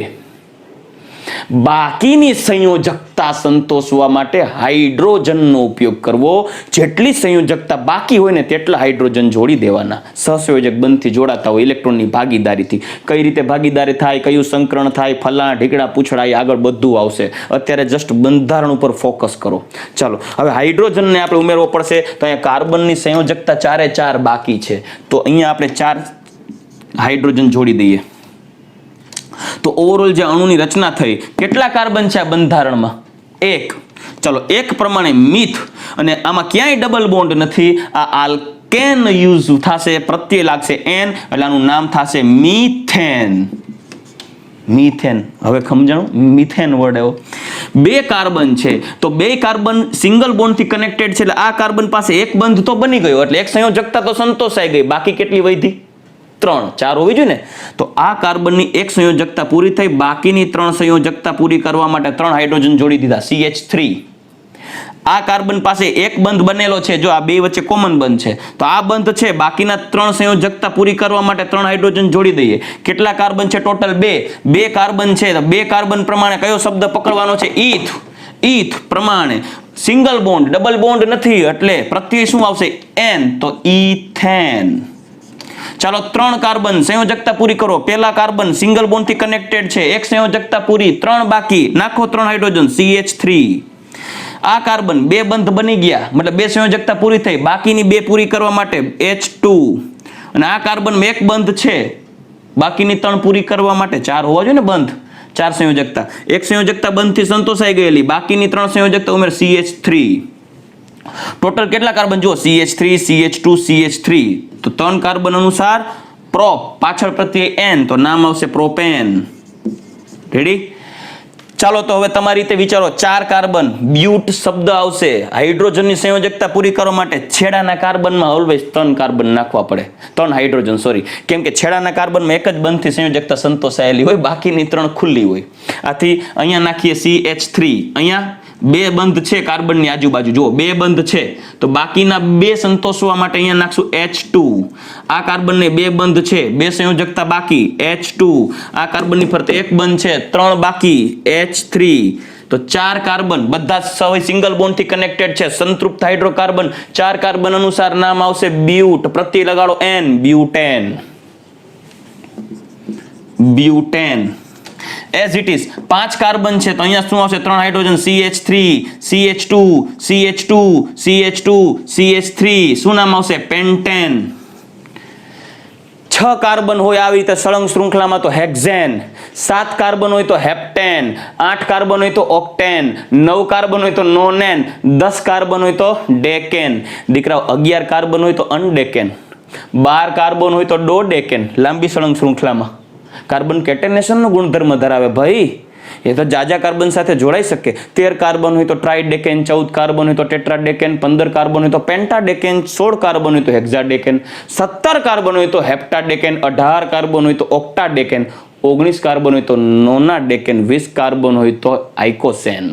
બાકીની સંયોજકતા સંતોષવા માટે હાઇડ્રોજનનો ઉપયોગ કરવો. જેટલી સંયોજકતા બાકી હોય ને તેટલા હાઇડ્રોજન જોડી દેવાના. સહસંયોજક બંધથી જોડાતા હોય ઇલેક્ટ્રોનની ભાગીદારીથી. કઈ રીતે ભાગીદારી થાય, કયું સંકરણ થાય, ફલા ઢીકડા પૂછડા, આગળ બધું આવશે. અત્યારે જસ્ટ બંધારણ ઉપર ફોકસ કરો. ચાલો, હવે હાઇડ્રોજનને આપણે ઉમેરવો પડશે. તો અહીંયા કાર્બનની સંયોજકતા 4 એ 4 બાકી છે, તો અહીંયા આપણે 4 હાઇડ્રોજન જોડી દઈએ. તો ઓવરઓલ જે અણુની રચના થઈ, કેટલા કાર્બન છે આ બંધારણમાં? 1. ચલો, 1 પ્રમાણે મિથ, અને આમાં ક્યાંય ડબલ બોન્ડ નથી. આ આલ્કેન યુઝ થશે, પ્રત્યય લાગશે એન, એટલે આનું નામ થશે મિથેન. મિથેન. હવે સમજાણું? મિથેન વર્ડ આવ્યો. 2 કાર્બન છે તો 2 કાર્બન સિંગલ બોન્ડ થી કનેક્ટેડ છે, એટલે આ કાર્બન પાસે એક બંધ તો બની ગયો, એટલે એક સંયોજકતા તો સંતોષાઈ ગઈ. બાકી કેટલી વધી? 3. 4 હોવી જોઈએ ને. તો આ કાર્બનની એક સંયોજકતા પૂરી થઈ, બાકીની 3 સંયોજકતા પૂરી કરવા માટે 3 હાઇડ્રોજન જોડી દીધા, CH3. આ કાર્બન પાસે એક બંધ બનેલો છે, જો આ બે વચ્ચે કોમન બંધ છે, તો આ બંધ છે. બાકીના 3 સંયોજકતા પૂરી કરવા માટે 3 હાઇડ્રોજન જોડી દઈએ. કેટલા કાર્બન છે ટોટલ? 2 કાર્બન છે. તો 2 કાર્બન પ્રમાણે કયો શબ્દ પકડવાનો છે? ઇથ. ઇથ પ્રમાણે સિંગલ બોન્ડ, ડબલ બોન્ડ નથી, એટલે પ્રત્યય શું આવશે? એન. તો ઇથેન. ચાલો, 3 કાર્બન સંયોજકતા પૂરી કરો. પહેલા કાર્બન સિંગલ બોન્ડ થી કનેક્ટેડ છે, એક સંયોજકતા પૂરી, 3 બાકી, નાખો 3 હાઇડ્રોજન, CH3. આ કાર્બન 2 બંધ બની ગયા, મતલબ 2 સંયોજકતા પૂરી થઈ, બાકીની 2 પૂરી કરવા માટે H2. અને આ કાર્બનમાં 1 બંધ છે, બાકીની 3 પૂરી કરવા માટે 4 હોવા જોઈએ ને બંધ, 4 સંયોજકતા. એક સંયોજકતા બંધથી સંતોષાઈ ગયેલી, બાકીની 3 સંયોજકતા ઉમેર CH3. ટોટલ કેટલા કાર્બન જુઓ? CH3 CH2 CH3. તો 3 કાર્બન અનુસાર પ્રોપ, પાછળ પ્રત્યય એન, તો નામ આવશે પ્રોપેન. રેડી? ચાલો, તો હવે તમારી રીતે વિચારો. 4 કાર્બન, બ્યુટ શબ્દ આવશે. હાઇડ્રોજનની સંયોજકતા પૂરી કરવા માટે છેડાના કાર્બનમાં ઓલવેઝ 3 કાર્બન નાખવા પડે, 3 હાઇડ્રોજન, સોરી. કેમ કે છેડાના કાર્બનમાં એક જ બંધથી સંયોજકતા સંતોષાયેલી હોય, બાકીની 3 ખુલ્લી હોય. આથી અહીંયા નાખીએ CH3. અહીંયા 2 બંધ છે કાર્બનની આજુબાજુ, જુઓ 2 બંધ છે, તો બાકીના 2 સંતોષવા માટે અહીંયા નાખશું H2. આ કાર્બનને 2 બંધ છે, 2 સંયોજકતા બાકી, H2. આ કાર્બનની ફરતે 1 બંધ છે, 3 બાકી, H3. તો 4 કાર્બન બધા સિંગલ બોન્ડ થી કનેક્ટેડ છે, સંતૃપ્ત હાઇડ્રોકાર્બન. 4 કાર્બન અનુસાર નામ આવશે બ્યુટ. પ્રત્યય લગાડો ane, butane. Butane. As it is 5 carbon છે તો અહીંયા શું આવશે 3 hydrogen CH3 CH2 CH2 CH2 CH3 શું નામ આવશે પેન્ટેન 6 કાર્બન હોય આવી રીતે સળંગ શૃંખલામાં તો હેક્ઝેન 7 કાર્બન હોય તો હેપ્ટેન 8 કાર્બન હોય તો ઓક્ટેન 9 કાર્બન હોય તો નોનેન 10 કાર્બન હોય તો ડેકેન દીકરાઓ 11 કાર્બન હોય તો અનડેકેન 12 કાર્બન હોય તો ડોડેકેન લાંબી સળંગ શૃંખલામાં કાર્બન કેટેનેશનનો ગુણધર્મ ધરાવે ભાઈ એ તો જાજા કાર્બન સાથે જોડાઈ શકે 13 કાર્બન હોય તો ટ્રાઇડેકેન 14 કાર્બન હોય તો ટેટ્રાડેકેન 15 કાર્બન હોય તો પેન્ટાડેકેન 16 કાર્બન હોય તો હેક્સાડેકેન 17 કાર્બન હોય તો હેપ્ટાડેકેન 18 કાર્બન હોય તો ઓક્ટાડેકેન 19 કાર્બન હોય તો નોનાડેકેન 20 કાર્બન હોય તો આઇકોસેન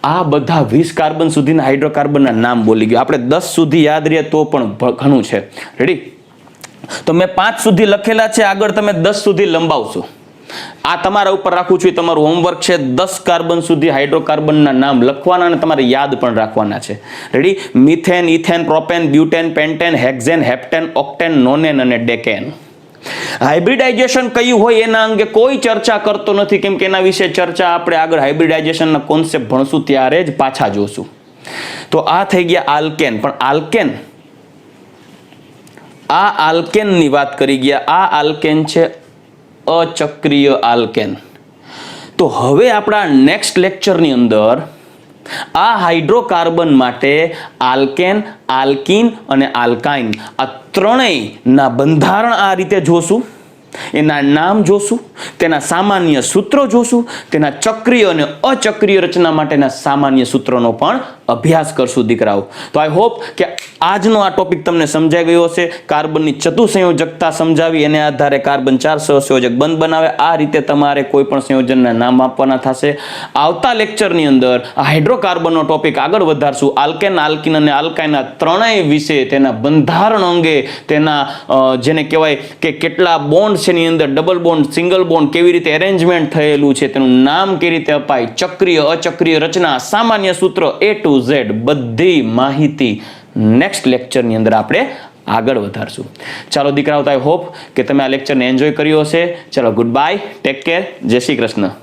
આ બધા 20 કાર્બન સુધીના હાઇડ્રોકાર્બનના નામ બોલી ગયો આપણે 10 સુધી યાદ રહે તો પણ ઘણું છે રેડી તો મેં 5 સુધી લખેલા છે આગળ તમે 10 સુધી લંબાવશો આ તમારા ઉપર રાખું છું તમારું હોમવર્ક છે 10 કાર્બન સુધી હાઇડ્રોકાર્બનના નામ લખવાના અને તમારે યાદ પણ રાખવાના છે ready methane ethane propane butane pentane hexane heptane octane nonane અને ડેકેન હાઇબ્રિડાઇઝેશન કયું હોય એના અંગે કોઈ ચર્ચા કરતો નથી કેમ કે એના વિશે ચર્ચા આપણે આગળ હાઇબ્રિડાઇઝેશનના કોન્સેપ્ટ ભણશું ત્યારે જ પાછા જોશું તો આ થઈ ગયા આલ્કેન પણ આલ્કેન આ આલ્કેનની વાત કરી ગયા આ આલ્કેન છે અચક્રીય આલ્કેન તો હવે આપણા નેક્સ્ટ લેક્ચરની અંદર આ હાઇડ્રોકાર્બન માટે આલ્કેન આલ્કીન અને આલ્કાઇન આ ત્રણેયના બંધારણ આ રીતે જોશું એના નામ જોશું તેના સામાન્ય સૂત્રો જોશું તેના ચક્રીય અને અચક્રીય રચના માટેના સામાન્ય સૂત્રોનો પણ અભ્યાસ કરશું દીકરાઓ તો આઈ હોપ કે આજનો આ ટોપિક તમને સમજાઈ ગયો હશે કાર્બનની ચતુસંયોજકતા સમજાવી એને આધારે કાર્બન 4 સહસંયોજક બંધ બનાવે આ રીતે તમારે કોઈ પણ સંયોજનના નામ આપવાના થશે આવતા લેક્ચરની અંદર આ હાઇડ્રોકાર્બનનો ટોપિક આગળ વધારશું આલ્કેન આલ્કીન અને આલ્કાઇનના ત્રણેય વિશે તેના બંધારણ અંગે તેના જેને કહેવાય કે કેટલા બોન્ડ છે એની અંદર ડબલ બોન્ડ સિંગલ બોન્ડ કેવી રીતે એરેન્જમેન્ટ થયેલું છે તેનું નામ કેવી રીતે અપાય ચક્રીય અચક્રીય રચના સામાન્ય સૂત્ર A to Z બધી માહિતી નેક્સ્ટ લેક્ચરની અંદર આપણે આગળ વધારશું ચાલો દીકરાઓ આઈ હોપ કે તમે આ લેક્ચરને એન્જોય કર્યો હશે ચાલો ગુડ બાય ટેક કેર જય શ્રી કૃષ્ણ